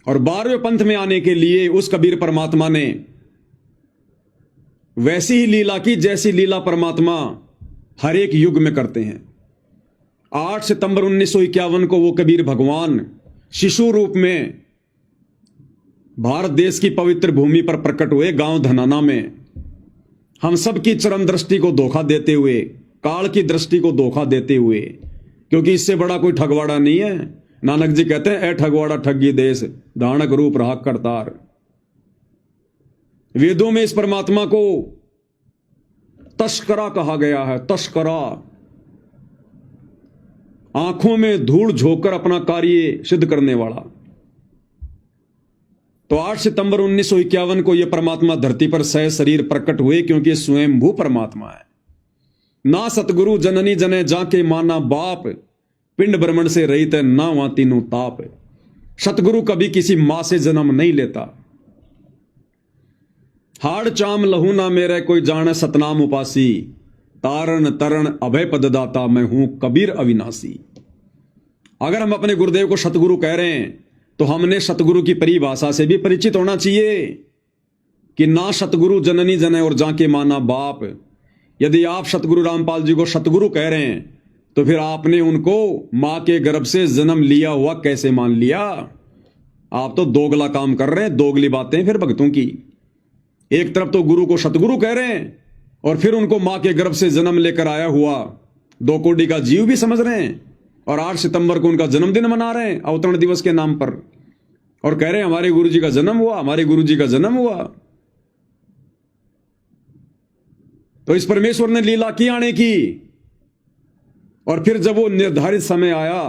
और 12वें पंथ में आने के लिए उस कबीर परमात्मा ने वैसी ही लीला की जैसी लीला परमात्मा हर एक युग में करते हैं। 8 सितंबर 1951 को वो कबीर भगवान शिशु रूप में भारत देश की पवित्र भूमि पर प्रकट हुए, गांव धनाना में। हम सब की चरम दृष्टि को धोखा देते हुए काल की दृष्टि को धोखा देते हुए, क्योंकि इससे बड़ा कोई ठगवाड़ा नहीं है। नानक जी कहते हैं, ए ठगवाड़ा ठगी देश, दानक रूप राग करतार। वेदों में इस परमात्मा को तस्करा कहा गया है, तस्करा, आंखों में धूल झोंककर अपना कार्य सिद्ध करने वाला। तो 8 सितंबर 1951 को यह परमात्मा धरती पर सह शरीर प्रकट हुए, क्योंकि स्वयंभू परमात्मा है। ना सतगुरु जननी जने जाके माना बाप, पिंड ब्रह्मण से रहित है ना वहां तीनों ताप। सतगुरु कभी किसी मां से जन्म नहीं लेता। हाड़ चाम लहू ना मेरे कोई जाने सतनाम उपासी, तारण तरण अभय पददाता मैं हूं कबीर अविनाशी। अगर हम अपने गुरुदेव को सतगुरु कह रहे हैं तो हमने सतगुरु की परिभाषा से भी परिचित होना चाहिए कि ना सतगुरु जननी जने और जाके माना बाप। यदि आप सतगुरु रामपाल जी को सतगुरु कह रहे हैं तो फिर आपने उनको मां के गर्भ से जन्म लिया हुआ कैसे मान लिया? आप तो दोगला काम कर रहे हैं, दोगली बातें फिर भक्तों की। एक तरफ तो गुरु को सतगुरु कह रहे हैं और फिर उनको मां के गर्भ से जन्म लेकर आया हुआ 2 कोटि का जीव भी समझ रहे हैं, और 8 सितंबर को उनका जन्मदिन मना रहे हैं अवतरण दिवस के नाम पर, और कह रहे हैं हमारे गुरु जी का जन्म हुआ, हमारे गुरु जी का जन्म हुआ। तो इस परमेश्वर ने लीला की आने की, और फिर जब वो निर्धारित समय आया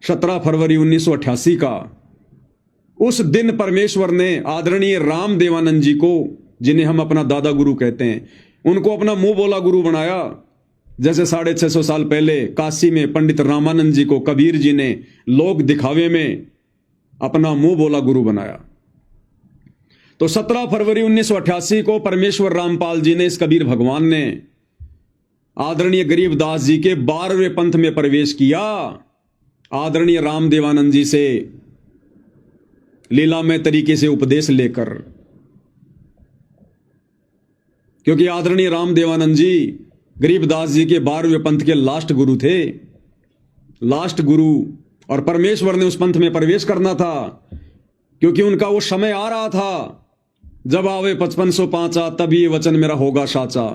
17 फरवरी 1988 का, उस दिन परमेश्वर ने आदरणीय राम देवानंद जी को, जिन्हें हम अपना दादा गुरु कहते हैं, उनको अपना मुंह बोला गुरु बनाया। जैसे 650 साल पहले काशी में पंडित रामानंद जी को कबीर जी ने लोक दिखावे में अपना मुंह बोला गुरु बनाया। तो 17 फरवरी 1988 को परमेश्वर रामपाल जी ने, इस कबीर भगवान ने, आदरणीय गरीबदास जी के 12वें पंथ में प्रवेश किया, आदरणीय राम देवानंद जी से लीलामय तरीके से उपदेश लेकर। क्योंकि आदरणीय राम देवानंद जी गरीबदास जी के 12वें पंथ के लास्ट गुरु थे, लास्ट गुरु, और परमेश्वर ने उस पंथ में प्रवेश करना था, क्योंकि उनका वो समय आ रहा था, जब आवे 5505 तब ये वचन मेरा होगा साचा।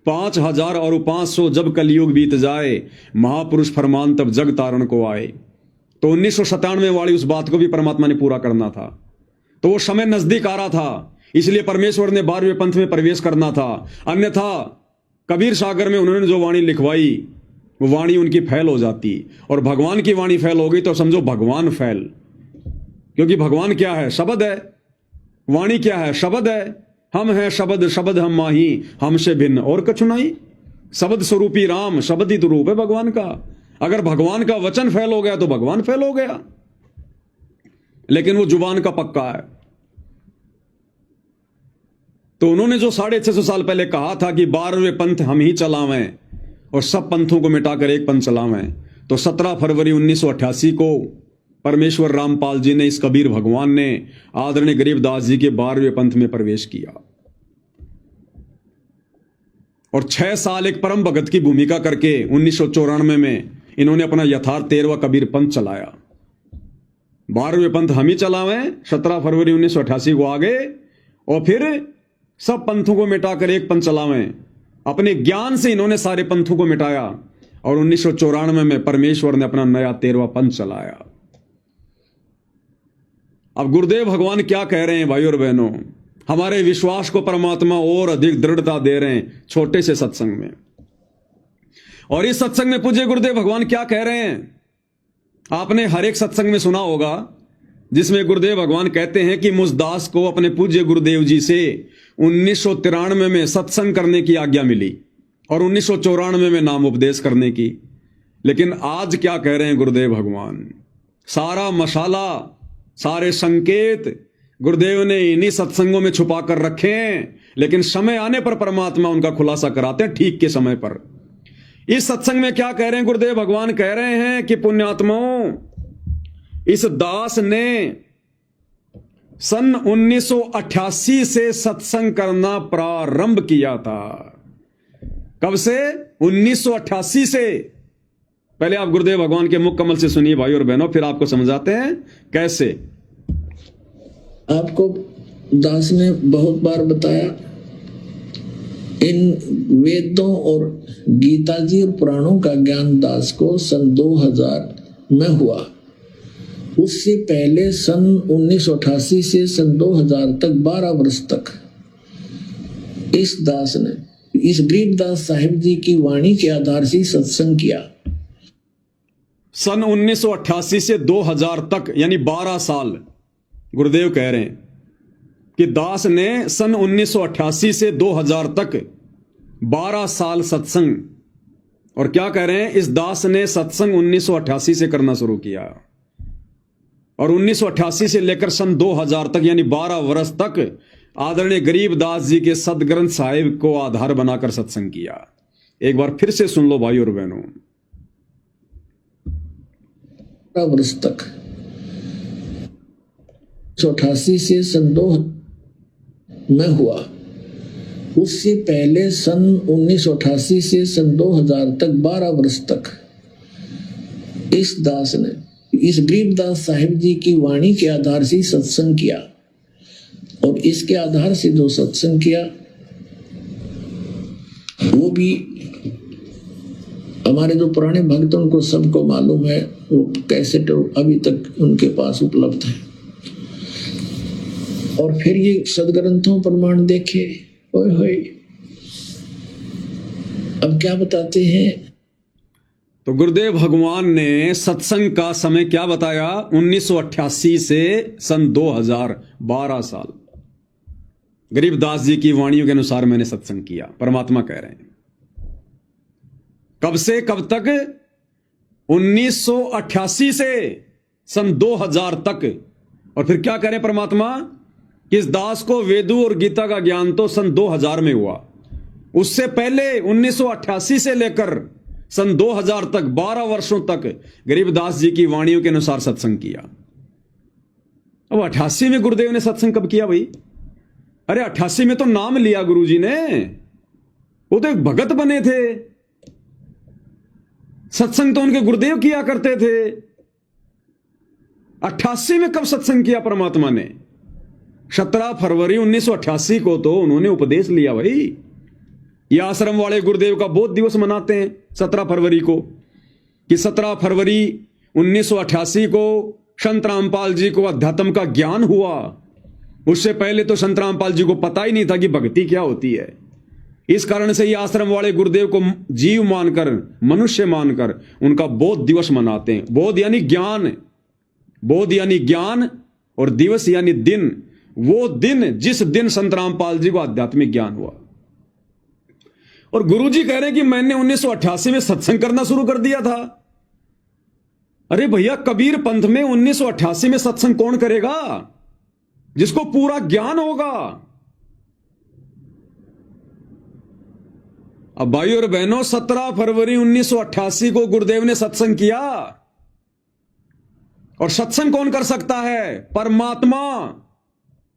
5000 और 500 जब कलयुग बीत जाए, महापुरुष फरमान तब जग तारण को आए। तो 1997 वाली उस बात को भी परमात्मा ने पूरा करना था। तो वो समय नजदीक आ रहा था, इसलिए परमेश्वर ने 12वें पंथ में प्रवेश करना था। अन्यथा कबीर सागर में उन्होंने जो वाणी लिखवाई, वो वाणी उनकी फैल हो जाती, और भगवान की वाणी फैल हो गई तो समझो भगवान फैल। क्योंकि भगवान क्या है? शब्द है। वाणी क्या है? शब्द है। हम हैं शब्द, शब्द हम माही, हमसे भिन्न और कछु नहीं। शब्द स्वरूपी राम, शब्द ही तो रूप है भगवान का। अगर भगवान का वचन फैल हो गया तो भगवान फैल हो गया, लेकिन वो जुबान का पक्का है। तो उन्होंने जो 650 साल पहले कहा था कि 12वें पंथ हम ही चलावें और सब पंथों को मिटाकर एक पंथ चलावें, तो 17 फरवरी 1988 को परमेश्वर रामपाल जी ने, इस कबीर भगवान ने, आदरणीय गरीबदास जी के 12वें पंथ में प्रवेश किया, और 6 साल एक परम भगत की भूमिका करके 1994 में इन्होंने अपना यथार्थ 13वां कबीर पंथ चलाया। 12वें पंथ हम ही चलावें, 17 फरवरी 1988 को आगे, और फिर सब पंथों को मिटाकर एक पंथ चलावें। अपने ज्ञान से इन्होंने सारे पंथों को मिटाया, और 1994 में परमेश्वर ने अपना नया 13वां पंथ चलाया। अब गुरुदेव भगवान क्या कह रहे हैं भाई और बहनों? हमारे विश्वास को परमात्मा और अधिक दृढ़ता दे रहे हैं छोटे से सत्संग में। और इस सत्संग में पूज्य गुरुदेव भगवान क्या कह रहे हैं? आपने हर एक सत्संग में सुना होगा जिसमें गुरुदेव भगवान कहते हैं कि मुझ दास को अपने पूज्य गुरुदेव जी से 1993 में सत्संग करने की आज्ञा मिली और 1994 में नाम उपदेश करने की। लेकिन आज क्या कह रहे हैं गुरुदेव भगवान? सारा मसाला, सारे संकेत गुरुदेव ने इन्हीं सत्संगों में छुपा कर रखे हैं, लेकिन समय आने पर परमात्मा उनका खुलासा कराते हैं ठीक के समय पर। इस सत्संग में क्या कह रहे हैं गुरुदेव भगवान? कह रहे हैं कि पुण्यात्माओं, इस दास ने सन 1988 से सत्संग करना प्रारंभ किया था। कब से? 1988 से। पहले आप गुरुदेव भगवान के मुख कमल से सुनिए भाई और बहनों, फिर आपको समझाते हैं कैसे। आपको दास ने बहुत बार बताया, इन वेदों और गीता जी और पुराणों का ज्ञान दास को सन 2000 में हुआ। उससे पहले सन 1988 से सन 2000 तक 12 वर्ष तक इस दास ने इस गरीबदास साहिब जी की वाणी के आधार से सत्संग किया। सन 1988 से 2000 तक यानी 12 साल गुरुदेव कह रहे हैं कि दास ने सन 1988 से 2000 तक 12 साल सत्संग, और क्या कह रहे हैं, इस दास ने सत्संग 1988 से करना शुरू किया और 1988 से लेकर सन 2000 तक यानी 12 वर्ष तक आदरणीय गरीबदास जी के सदग्रंथ साहिब को आधार बनाकर सत्संग किया। एक बार फिर से सुन लो भाई और बहनों। वर्ष तक 88 से सन 2000 में हुआ। उससे पहले सन 1988 से सन 2000 तक 12 वर्ष तक इस दास ने इस गरीबदास साहिब जी की वाणी के आधार से सत्संग किया, और इसके आधार से जो सत्संग किया वो भी हमारे जो पुराने भक्त उनको सबको मालूम है, वो कैसेट अभी तक उनके पास उपलब्ध है। और फिर ये सदग्रंथों प्रमाण देखे, ओए होए, अब क्या बताते हैं। तो गुरुदेव भगवान ने सत्संग का समय क्या बताया, 1988 से सन 2000, 12 साल गरीबदास जी की वाणियों के अनुसार मैंने सत्संग किया। परमात्मा कह रहे हैं कब से कब तक, 1988 से सन 2000 तक। और फिर क्या कह रहे हैं परमात्मा कि इस दास को वेदों और गीता का ज्ञान तो सन 2000 में हुआ, उससे पहले 1988 से लेकर सन 2000 तक 12 वर्षों तक गरीबदास जी की वाणियों के अनुसार सत्संग किया। अब 88 में गुरुदेव ने सत्संग कब किया भाई? अरे 88 में तो नाम लिया गुरुजी ने, वो तो एक भगत बने थे, सत्संग तो उनके गुरुदेव किया करते थे। 88 में कब सत्संग किया परमात्मा ने? 17 फरवरी 1988 को तो उन्होंने उपदेश लिया भाई। ये आश्रम वाले गुरुदेव का बोध दिवस मनाते हैं 17 फरवरी को, कि 17 फरवरी 1988 को संत रामपाल जी को अध्यात्म का ज्ञान हुआ। उससे पहले तो संत रामपाल जी को पता ही नहीं था कि भक्ति क्या होती है। इस कारण से ये आश्रम वाले गुरुदेव को जीव मानकर, मनुष्य मानकर उनका बोध दिवस मनाते हैं। बोध यानी ज्ञान, बोध यानी ज्ञान, और दिवस यानी दिन, वो दिन जिस दिन संत रामपाल जी को आध्यात्मिक ज्ञान हुआ। और गुरुजी कह रहे हैं कि मैंने 1988 में सत्संग करना शुरू कर दिया था। अरे भैया, कबीर पंथ में 1988 में सत्संग कौन करेगा? जिसको पूरा ज्ञान होगा। अब भाई और बहनों, 17 फरवरी 1988 को गुरुदेव ने सत्संग किया, और सत्संग कौन कर सकता है? परमात्मा।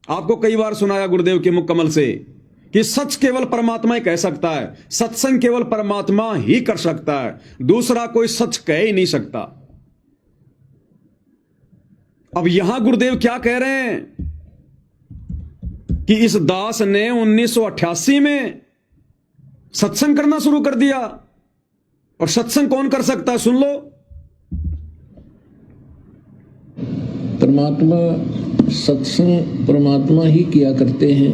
आपको कई बार सुनाया गुरुदेव के मुख कमल से कि सच केवल परमात्मा ही कह सकता है, सत्संग केवल परमात्मा ही कर सकता है, दूसरा कोई सच कह ही नहीं सकता। अब यहां गुरुदेव क्या कह रहे हैं कि इस दास ने 1988 में सत्संग करना शुरू कर दिया, और सत्संग कौन कर सकता है? सुन लो। परमात्मा, सत्संग परमात्मा ही किया करते हैं,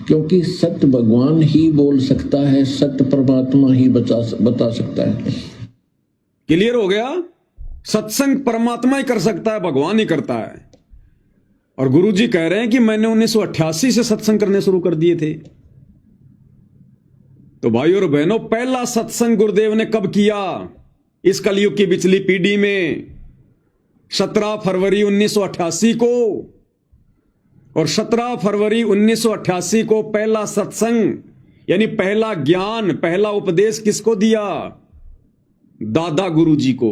क्योंकि सत्य भगवान ही बोल सकता है, सत्य परमात्मा ही बता सकता है। क्लियर हो गया? सत्संग परमात्मा ही कर सकता है, भगवान ही करता है। और गुरुजी कह रहे हैं कि मैंने 1988 से सत्संग करने शुरू कर दिए थे। तो भाई और बहनों, पहला सत्संग गुरुदेव ने कब किया? इस कलयुग की पिछली पीढ़ी में 17 फरवरी 1988 को। और 17 फरवरी 1988 को पहला सत्संग यानी पहला ज्ञान, पहला उपदेश किसको दिया? दादा गुरुजी को,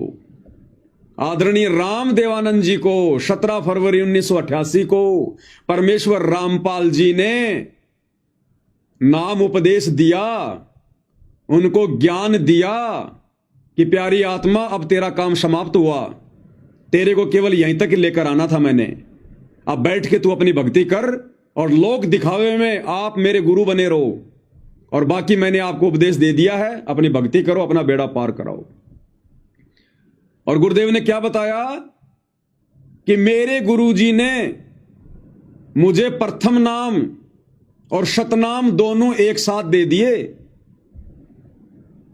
आदरणीय राम देवानंद जी को। 17 फरवरी 1988 को परमेश्वर रामपाल जी ने नाम उपदेश दिया, उनको ज्ञान दिया कि प्यारी आत्मा, अब तेरा काम समाप्त हुआ, तेरे को केवल यहीं तक लेकर आना था मैंने। अब बैठ के तू अपनी भक्ति कर, और लोक दिखावे में आप मेरे गुरु बने रहो, और बाकी मैंने आपको उपदेश दे दिया है, अपनी भक्ति करो, अपना बेड़ा पार कराओ। और गुरुदेव ने क्या बताया कि मेरे गुरुजी ने मुझे प्रथम नाम और शतनाम दोनों एक साथ दे दिए,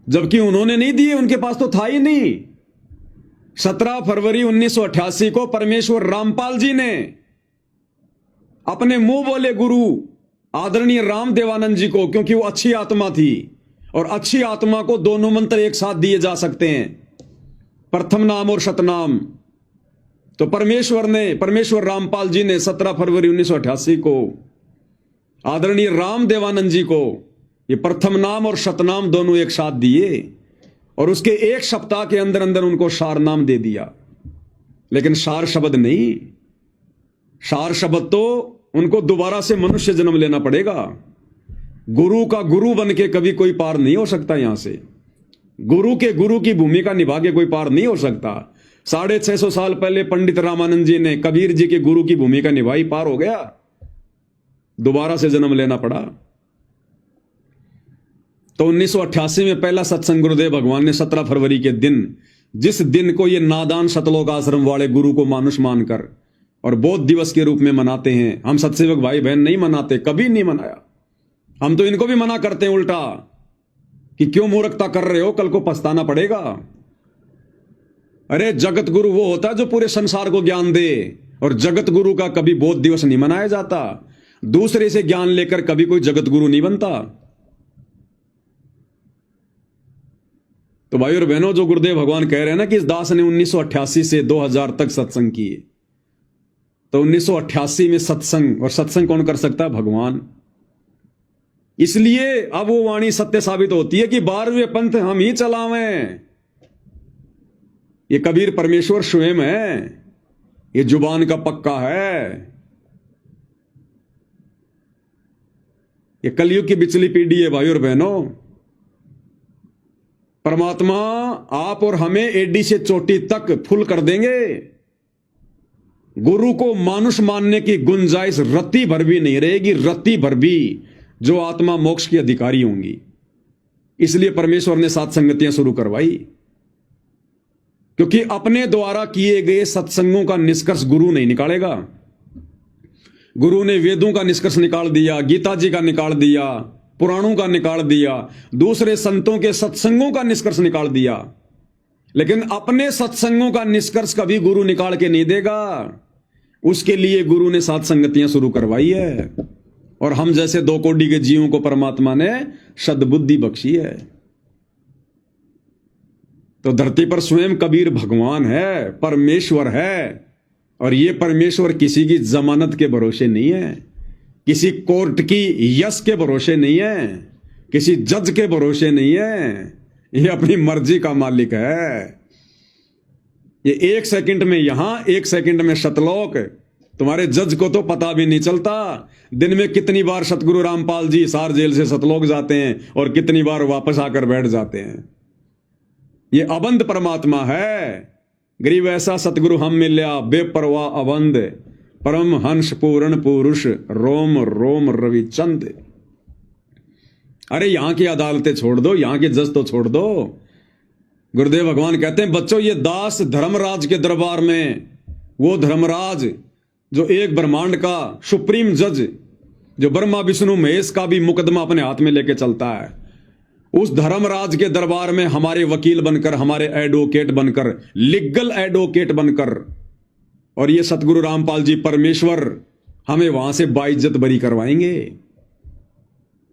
जबकि उन्होंने नहीं दिए, उनके पास तो था ही नहीं। 17 फरवरी 1988 को परमेश्वर रामपाल जी ने अपने मुंह बोले गुरु आदरणीय राम देवानंद जी को, क्योंकि वो अच्छी आत्मा थी और अच्छी आत्मा को दोनों मंत्र एक साथ दिए जा सकते हैं, प्रथम नाम और शतनाम। तो परमेश्वर रामपाल जी ने 17 फरवरी 1988 को आदरणीय राम देवानंद जी को ये प्रथम नाम और शतनाम दोनों एक साथ दिए और उसके एक सप्ताह के अंदर अंदर उनको सार नाम दे दिया। लेकिन सार शब्द नहीं, सार शब्द तो उनको दोबारा से मनुष्य जन्म लेना पड़ेगा। गुरु का गुरु बन के कभी कोई पार नहीं हो सकता। यहां से गुरु की भूमिका निभा के कोई पार नहीं हो सकता। 650 साल पहले पंडित रामानंद जी ने कबीर जी के गुरु की भूमिका निभाई, पार हो गया, दोबारा से जन्म लेना पड़ा। तो 1988 में पहला सत्संग गुरुदेव भगवान ने 17 फरवरी के दिन, जिस दिन को ये नादान सतलोक आश्रम वाले गुरु को मानुष मानकर और बौद्ध दिवस के रूप में मनाते हैं, हम सत्सेवक भाई बहन नहीं मनाते, कभी नहीं मनाया। हम तो इनको भी मना करते हैं उल्टा कि क्यों मूर्खता कर रहे हो, कल को पछताना पड़ेगा। अरे जगत गुरु वो होता है जो पूरे संसार को ज्ञान दे, और जगत गुरु का कभी बौद्ध दिवस नहीं मनाया जाता। दूसरे से ज्ञान लेकर कभी कोई जगत गुरु नहीं बनता। तो भाई और बहनों, जो गुरुदेव भगवान कह रहे हैं ना कि इस दास ने 1988 से 2000 तक सत्संग किए, तो 1988 में सत्संग, और सत्संग कौन कर सकता है? भगवान। इसलिए अब वो वाणी सत्य साबित होती है कि 12वें पंथ हम ही चलावें। ये कबीर परमेश्वर स्वयं है, ये जुबान का पक्का है। ये कलयुग की बिचली पीढ़ी है भाई और बहनों। परमात्मा आप और हमें एडी से चोटी तक फुल कर देंगे। गुरु को मानुष मानने की गुंजाइश रत्ती भर भी नहीं रहेगी, रत्ती भर भी, जो आत्मा मोक्ष की अधिकारी होंगी। इसलिए परमेश्वर ने सात संगतियां शुरू करवाई, क्योंकि अपने द्वारा किए गए सत्संगों का निष्कर्ष गुरु नहीं निकालेगा। गुरु ने वेदों का निष्कर्ष निकाल दिया, गीता जी का निकाल दिया, पुराणों का निकाल दिया, दूसरे संतों के सत्संगों का निष्कर्ष निकाल दिया, लेकिन अपने सत्संगों का निष्कर्ष कभी गुरु निकाल के नहीं देगा। उसके लिए गुरु ने सात संगतियां शुरू करवाई है, और हम जैसे 2 कोटि के जीवों को परमात्मा ने सद्बुद्धि बख्शी है। तो धरती पर स्वयं कबीर भगवान है, परमेश्वर है, और ये परमेश्वर किसी की जमानत के भरोसे नहीं है, किसी कोर्ट की यश के भरोसे नहीं है, किसी जज के भरोसे नहीं है। ये अपनी मर्जी का मालिक है। ये 1 सेकंड में यहां, 1 सेकंड में सतलोक। तुम्हारे जज को तो पता भी नहीं चलता दिन में कितनी बार सतगुरु रामपाल जी हिसार जेल से सतलोक जाते हैं और कितनी बार वापस आकर बैठ जाते हैं। ये अबंध परमात्मा है। गरीब ऐसा सतगुरु हम मिल्या, बेपरवाह अबंध, परम हंस पूर्ण पुरुष, रोम रोम रविचंद। अरे यहां की अदालतें छोड़ दो, यहां के जज तो छोड़ दो। गुरुदेव भगवान कहते हैं, बच्चों ये दास धर्मराज के दरबार में, वो धर्मराज जो एक ब्रह्मांड का सुप्रीम जज, जो ब्रह्मा विष्णु महेश का भी मुकदमा अपने हाथ में लेके चलता है, उस धर्मराज के दरबार में हमारे वकील बनकर, हमारे एडवोकेट बनकर, लीगल एडवोकेट बनकर, और ये सतगुरु रामपाल जी परमेश्वर हमें वहां से बाइज्जत बरी करवाएंगे।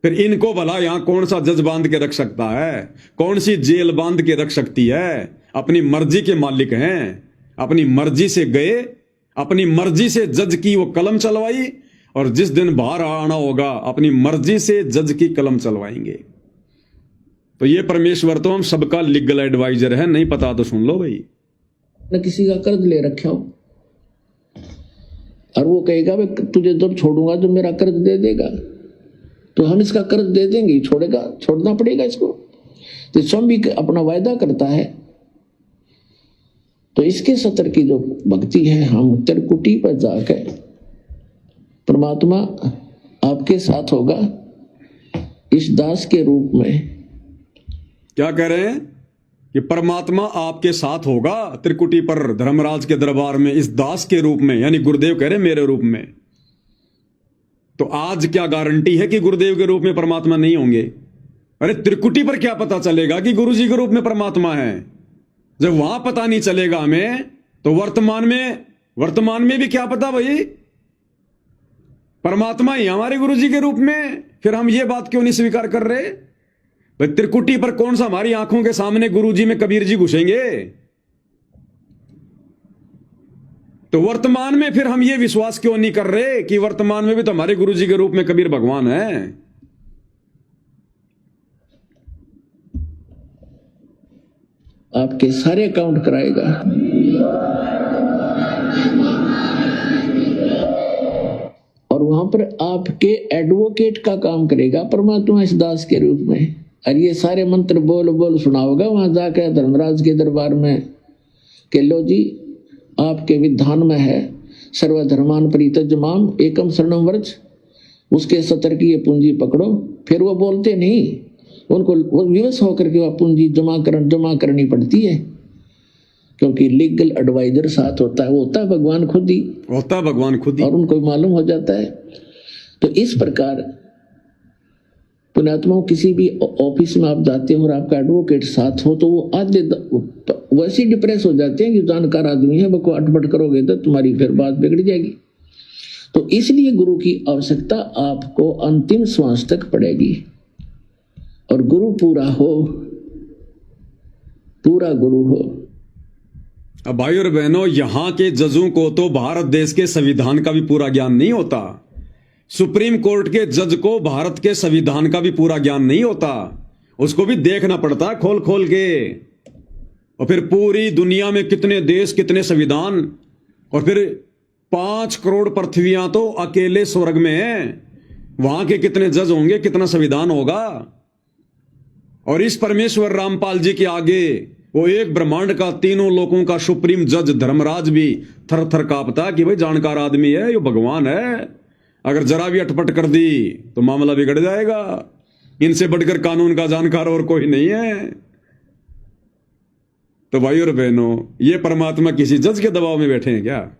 फिर इनको भला यहां कौन सा जज बांध के रख सकता है? कौन सी जेल बांध के रख सकती है? अपनी मर्जी के मालिक हैं। अपनी मर्जी से गए, अपनी मर्जी से जज की वो कलम चलवाई, और जिस दिन बाहर आना होगा अपनी मर्जी से जज की कलम चलवाएंगे। तो ये परमेश्वर तो हम सबका लीगल एडवाइजर है। नहीं पता तो सुन लो भाई। न किसी का कर्ज ले रखा हो और वो कहेगा भाई तुझे जब छोड़ूंगा तो मेरा कर्ज दे देगा, तो हम इसका कर्ज दे देंगे, छोड़ेगा, छोड़ना पड़ेगा इसको। तो स्वयं भी अपना वायदा करता है। तो इसके सतर की जो भक्ति है, हम त्रिकुटी पर जाकर परमात्मा आपके साथ होगा, इस दास के रूप में। क्या कह रहे हैं कि परमात्मा आपके साथ होगा त्रिकुटी पर धर्मराज के दरबार में इस दास के रूप में, यानी गुरुदेव कह रहे मेरे रूप में। तो आज क्या गारंटी है कि गुरुदेव के रूप में परमात्मा नहीं होंगे? अरे त्रिकुटी पर क्या पता चलेगा कि गुरुजी के रूप में परमात्मा है? जब वहां पता नहीं चलेगा हमें, तो वर्तमान में भी क्या पता भाई, परमात्मा ही हमारे गुरुजी के रूप में। फिर हम ये बात क्यों नहीं स्वीकार कर रहे भाई? त्रिकुटी पर कौन सा हमारी आंखों के सामने गुरुजी में कबीर जी घुसेंगे? तो वर्तमान में फिर हम ये विश्वास क्यों नहीं कर रहे कि वर्तमान में भी तो हमारे गुरुजी के रूप में कबीर भगवान है? आपके सारे अकाउंट कराएगा। और वहां पर आपके एडवोकेट का काम करेगा परमात्मा इस दास के रूप में। और ये सारे मंत्र बोल बोल सुनाओगा वहां जाकर धर्मराज के दरबार में कि लो जी आपके विधान में है सर्वधर्मान परित्यज्यमाम एकम शरणम व्रज, उसके 70 की ये पूंजी पकड़ो। फिर वो बोलते नहीं, उनको वो विवश होकर के वह पूंजी जमा करनी पड़ती है, क्योंकि लीगल एडवाइजर साथ होता है, वो होता है भगवान खुद ही, और उनको मालूम हो जाता है। तो इस प्रकार पुण्यात्माओं किसी भी ऑफिस में आप जाते हो और आपका एडवोकेट साथ हो, तो वो आधे वैसे डिप्रेस हो जाते हैं कि जानकार आदमी है, वो अटपट करोगे तो तुम्हारी फिर बात बिगड़ जाएगी। तो इसलिए गुरु की आवश्यकता आपको अंतिम श्वास तक पड़ेगी। और गुरु पूरा गुरु हो। अब भाई और बहनों, यहां के जजों को तो भारत देश के संविधान का भी पूरा ज्ञान नहीं होता। सुप्रीम कोर्ट के जज को भारत के संविधान का भी पूरा ज्ञान नहीं होता, उसको भी देखना पड़ता खोल खोल के। और फिर पूरी दुनिया में कितने देश, कितने संविधान, और फिर 5 करोड़ पृथ्वियां तो अकेले स्वर्ग में हैं, वहां के कितने जज होंगे, कितना संविधान होगा। और इस परमेश्वर रामपाल जी के आगे वो एक ब्रह्मांड का, तीनों लोगों का सुप्रीम जज धर्मराज भी थर थर कांपता कि भाई जानकार आदमी है, ये भगवान है, अगर जरा भी अटपट कर दी तो मामला बिगड़ जाएगा, इनसे बढ़कर कानून का जानकार और कोई नहीं है। तो भाई और बहनों, ये परमात्मा किसी जज के दबाव में बैठे हैं क्या?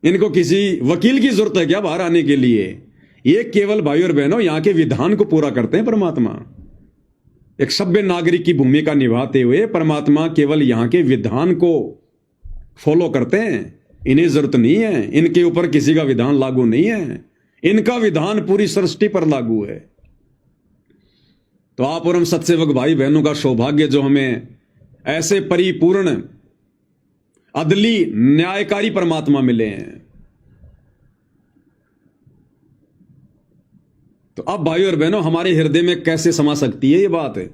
इनको किसी वकील की जरूरत है क्या बाहर आने के लिए? ये केवल भाई और बहनों यहां के विधान को पूरा करते हैं परमात्मा। एक सभ्य नागरिक की भूमिका निभाते हुए परमात्मा केवल यहां के विधान को फॉलो करते हैं। इन्हें जरूरत नहीं है, इनके ऊपर किसी का विधान लागू नहीं है, इनका विधान पूरी सृष्टि पर लागू है। तो आप और हम सत्सेवक भाई बहनों का सौभाग्य जो हमें ऐसे परिपूर्ण अदली न्यायकारी परमात्मा मिले हैं। तो अब भाई और बहनों, हमारे हृदय में कैसे समा सकती है ये बात है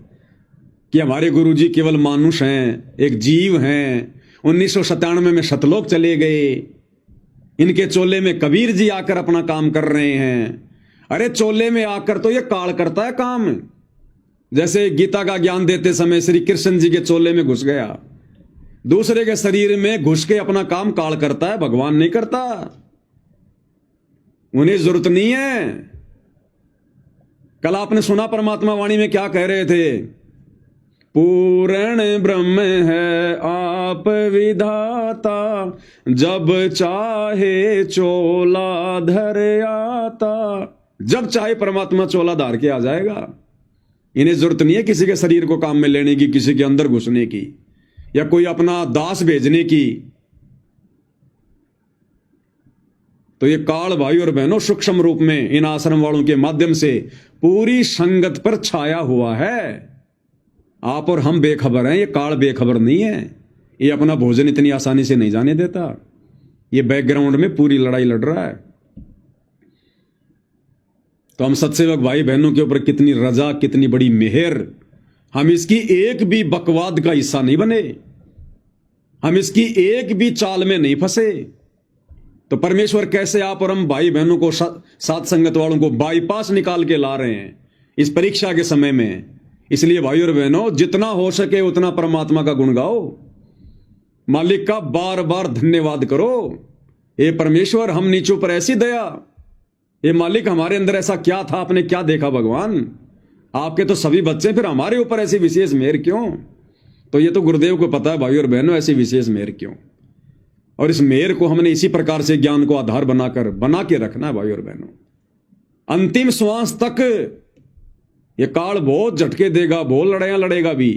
कि हमारे गुरुजी केवल मानुष हैं, एक जीव हैं। 1997 में सतलोक चले गए, इनके चोले में कबीर जी आकर अपना काम कर रहे हैं। अरे चोले में आकर तो ये काल करता है काम, जैसे गीता का ज्ञान देते समय श्री कृष्ण जी के चोले में घुस गया, दूसरे के शरीर में घुस के अपना काम काल करता है, भगवान नहीं करता। उन्हें जरूरत नहीं है। कल आपने सुना परमात्मा वाणी में क्या कह रहे थे? पूर्ण ब्रह्म है आप विधाता, जब चाहे चोला धर आता। जब चाहे परमात्मा चोला धार के आ जाएगा। इन्हें जरूरत नहीं है किसी के शरीर को काम में लेने की, किसी के अंदर घुसने की, या कोई अपना दास भेजने की। तो ये काल भाई और बहनों सूक्ष्म रूप में इन आश्रम वालों के माध्यम से पूरी संगत पर छाया हुआ है। आप और हम बेखबर हैं, ये काल बेखबर नहीं है। ये अपना भोजन इतनी आसानी से नहीं जाने देता, ये बैकग्राउंड में पूरी लड़ाई लड़ रहा है। तो हम सत्सेवक भाई बहनों के ऊपर कितनी रजा, कितनी बड़ी मेहर, हम इसकी एक भी बकवाद का हिस्सा नहीं बने, हम इसकी एक भी चाल में नहीं फंसे। तो परमेश्वर कैसे आप और हम भाई बहनों को, साथ संगत वालों को बाईपास निकाल के ला रहे हैं इस परीक्षा के समय में। इसलिए भाई और बहनों, जितना हो सके उतना परमात्मा का गुण गाओ, मालिक का बार बार धन्यवाद करो। हे परमेश्वर, हम नीचों पर ऐसी दया, ये मालिक हमारे अंदर ऐसा क्या था, आपने क्या देखा भगवान? आपके तो सभी बच्चे, फिर हमारे ऊपर ऐसी विशेष मेहर क्यों? तो ये तो गुरुदेव को पता है भाई और बहनों, ऐसी विशेष मेहर क्यों। और इस मेहर को हमने इसी प्रकार से ज्ञान को आधार बना के रखना है भाई और बहनों। अंतिम श्वास तक ये काल बहुत झटके देगा, बहुत लड़ाइयां लड़ेगा भी,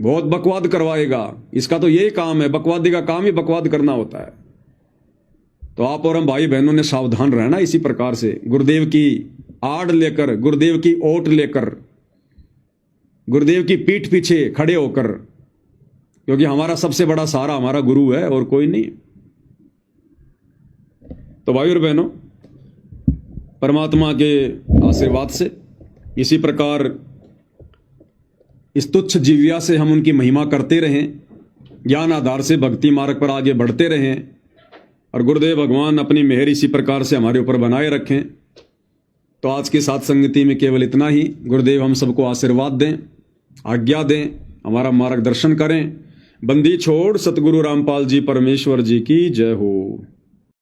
बहुत बकवाद करवाएगा। इसका तो यही काम है, बकवादी का काम ही बकवाद करना होता है। तो आप और हम भाई बहनों ने सावधान रहना इसी प्रकार से, गुरुदेव की आड़ लेकर, गुरुदेव की ओट लेकर, गुरुदेव की पीठ पीछे खड़े होकर, क्योंकि हमारा सबसे बड़ा सहारा हमारा गुरु है और कोई नहीं। तो भाई और बहनों, परमात्मा के आशीर्वाद से इसी प्रकार इस तुच्छ जीविया से हम उनकी महिमा करते रहें, ज्ञान आधार से भक्ति मार्ग पर आगे बढ़ते रहें, और गुरुदेव भगवान अपनी मेहर इसी प्रकार से हमारे ऊपर बनाए रखें। तो आज की साथ संगति में केवल इतना ही। गुरुदेव हम सबको आशीर्वाद दें, आज्ञा दें, हमारा मार्गदर्शन करें। बंदी छोड़ सतगुरु रामपाल जी परमेश्वर जी की जय हो।